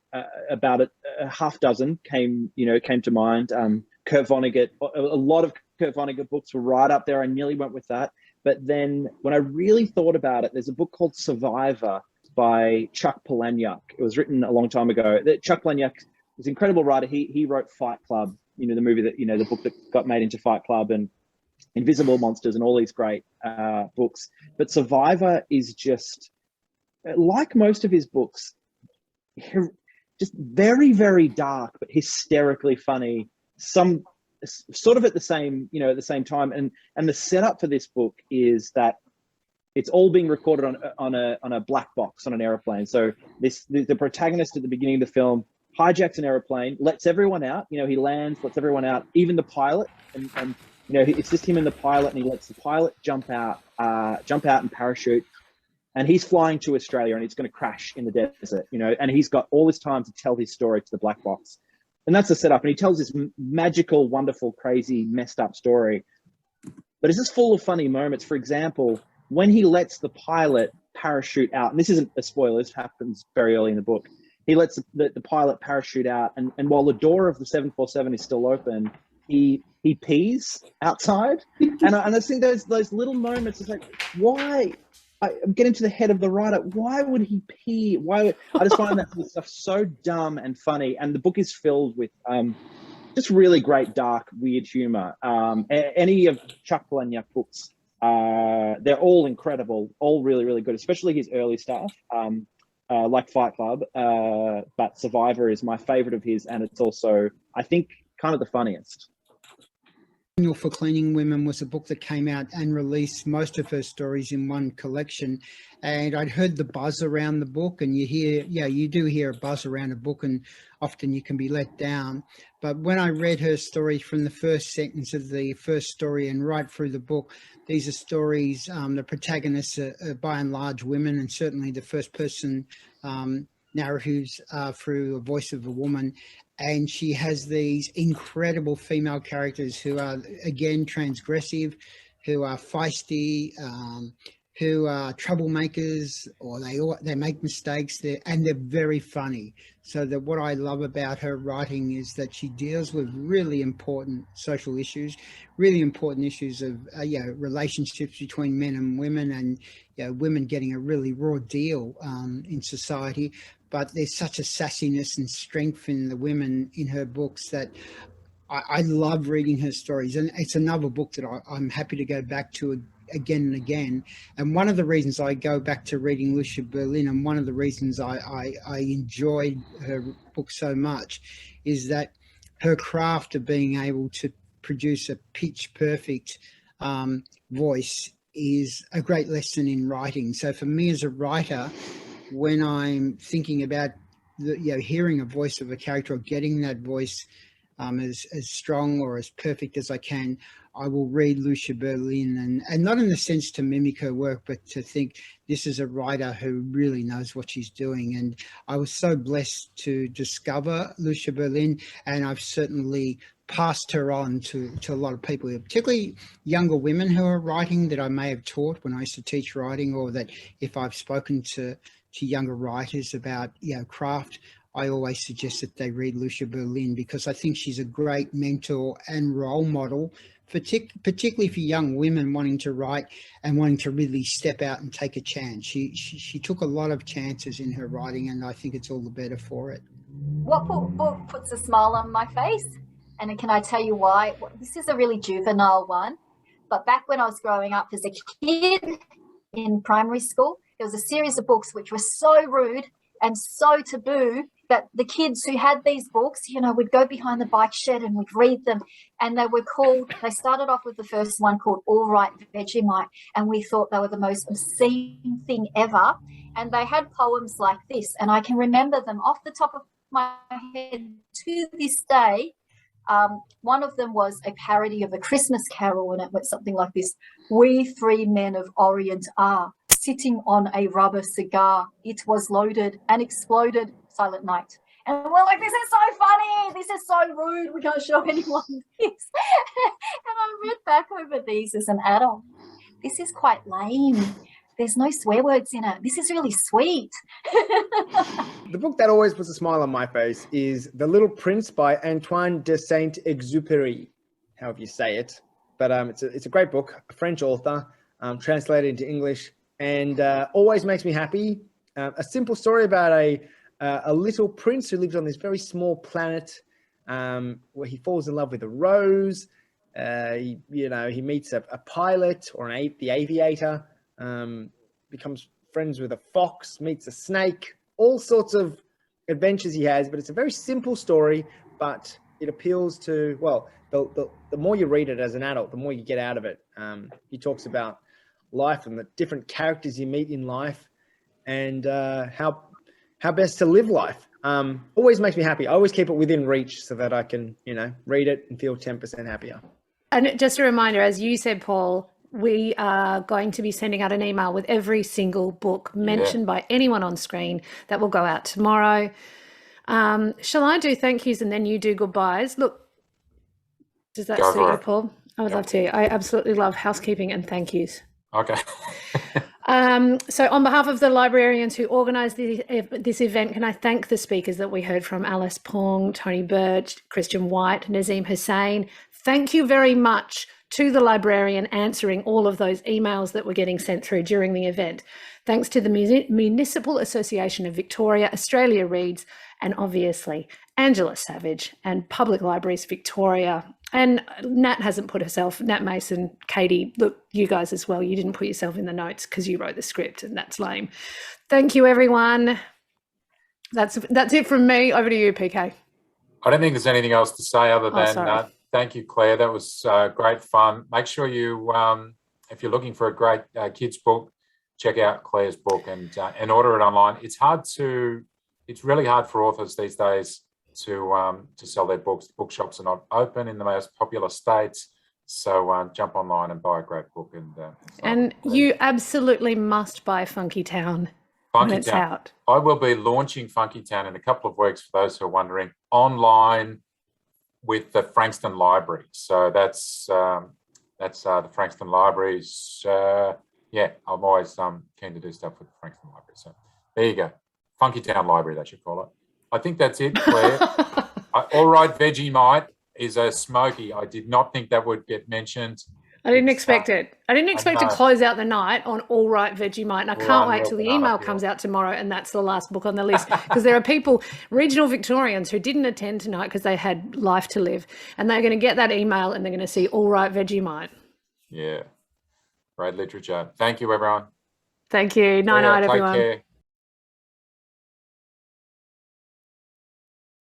about a half dozen came to mind. Kurt Vonnegut, a lot of Kurt Vonnegut books were right up there. I nearly went with that. But then when I really thought about it, there's a book called Survivor by Chuck Palahniuk. It was written a long time ago. Chuck Palahniuk is an incredible writer. He wrote Fight Club, the movie that, the book that got made into Fight Club. And Invisible Monsters and all these great books. But Survivor is just, like most of his books, just very, very dark, but hysterically funny. Some sort of at the same, at the same time. And the setup for this book is that it's all being recorded on a black box on an airplane. So the protagonist at the beginning of the film hijacks an airplane, lets everyone out. He lands, lets everyone out, even the pilot, and it's just him and the pilot, and he lets the pilot jump out and parachute. And he's flying to Australia, and it's going to crash in the desert, and he's got all this time to tell his story to the black box. And that's the setup. And he tells this magical, wonderful, crazy, messed up story. But it's just full of funny moments. For example, when he lets the pilot parachute out, and this isn't a spoiler, this happens very early in the book. He lets the pilot parachute out, and while the door of the 747 is still open, he pees outside. And I think those little moments, it's like, why? I'm getting to the head of the writer. Why would he pee? I just find that stuff so dumb and funny. And the book is filled with just really great, dark, weird humor. Any of Chuck Palahniuk books, they're all incredible, all really, really good, especially his early stuff, like Fight Club. But Survivor is my favorite of his, and it's also, I think, kind of the funniest. Manual for Cleaning Women was a book that came out and released most of her stories in one collection. And I'd heard the buzz around the book, and you do hear a buzz around a book, and often you can be let down. But when I read her story from the first sentence of the first story and right through the book, these are stories, the protagonists are by and large women, and certainly the first person narratives through a voice of a woman. And she has these incredible female characters who are, again, transgressive, who are feisty, who are troublemakers, or they make mistakes, and they're very funny. So that what I love about her writing is that she deals with really important social issues, really important issues of relationships between men and women, and women getting a really raw deal in society. But there's such a sassiness and strength in the women in her books that I love reading her stories. And it's another book that I'm happy to go back to again and again. And one of the reasons I go back to reading Lucia Berlin, and one of the reasons I enjoyed her book so much, is that her craft of being able to produce a pitch perfect voice is a great lesson in writing. So for me as a writer, when I'm thinking about hearing a voice of a character or getting that voice as strong or as perfect as I can, I will read Lucia Berlin, and not in the sense to mimic her work, but to think this is a writer who really knows what she's doing. And I was so blessed to discover Lucia Berlin, and I've certainly passed her on to a lot of people, particularly younger women who are writing that I may have taught when I used to teach writing, or that if I've spoken to younger writers about craft, I always suggest that they read Lucia Berlin, because I think she's a great mentor and role model, particularly for young women wanting to write and wanting to really step out and take a chance. She took a lot of chances in her writing, and I think it's all the better for it. What book puts a smile on my face? And can I tell you why? This is a really juvenile one, but back when I was growing up as a kid in primary school, there was a series of books which were so rude and so taboo that the kids who had these books, would go behind the bike shed and would read them. And they started off with the first one called All Right Vegemite, and we thought they were the most obscene thing ever. And they had poems like this, and I can remember them off the top of my head to this day. One of them was a parody of A Christmas Carol, and it went something like this: "We three men of Orient are sitting on a rubber cigar. It was loaded and exploded. Silent night." And we're like, this is so funny. This is so rude. We can't show anyone this. And I read back over these as an adult. This is quite lame. There's no swear words in it. This is really sweet. The book that always puts a smile on my face is The Little Prince by Antoine de Saint-Exupéry, however you say it. But it's a great book, a French author, translated into English, and always makes me happy. A simple story about a little prince who lives on this very small planet where he falls in love with a rose, He meets a pilot or the aviator, becomes friends with a fox, meets a snake, all sorts of adventures he has. But it's a very simple story, but it appeals to, well, the more you read it as an adult, the more you get out of it. He talks about life and the different characters you meet in life, and how best to live life. Always makes me happy. I always keep it within reach so that I can, read it and feel 10% happier. And just a reminder, as you said, Paul, we are going to be sending out an email with every single book mentioned by anyone on screen that will go out tomorrow. Shall I do thank yous and then you do goodbyes? Look, does that suit you, Paul? I would love to. I absolutely love housekeeping and thank yous. Okay. So on behalf of the librarians who organised this event, can I thank the speakers that we heard from: Alice Pong, Tony Birch, Christian White, Nazim Hussain. Thank you very much to the librarian answering all of those emails that were getting sent through during the event. Thanks to the Municipal Association of Victoria, Australia Reads, and obviously Angela Savage and Public Libraries Victoria. And Nat hasn't put herself, Nat Mason, Katie, look, you guys as well, you didn't put yourself in the notes because you wrote the script, and that's lame. Thank you, everyone. That's it from me. Over to you, PK. I don't think there's anything else to say other than thank you, Claire. That was great fun. Make sure you, if you're looking for a great kids book, check out Claire's book and order it online. It's really hard for authors these days to sell their books. Bookshops are not open in the most popular states, so jump online and buy a great book. And you absolutely must buy Funky Town when it's out. I will be launching Funky Town in a couple of weeks, for those who are wondering, online with the Frankston Library. So that's the Frankston Libraries. I'm always keen to do stuff with the Frankston Library. So there you go. Funky Town Library, they should call it. I think that's it, Claire. All Right Vegemite is a smoky. I did not think that would get mentioned. I didn't expect it. I didn't expect to close out the night on All Right Vegemite. And I can't wait till the email comes out tomorrow and that's the last book on the list. Because there are people, regional Victorians, who didn't attend tonight because they had life to live. And they're going to get that email and they're going to see All Right Vegemite. Yeah. Great literature. Thank you, everyone. Thank you. Night, everyone. Take care.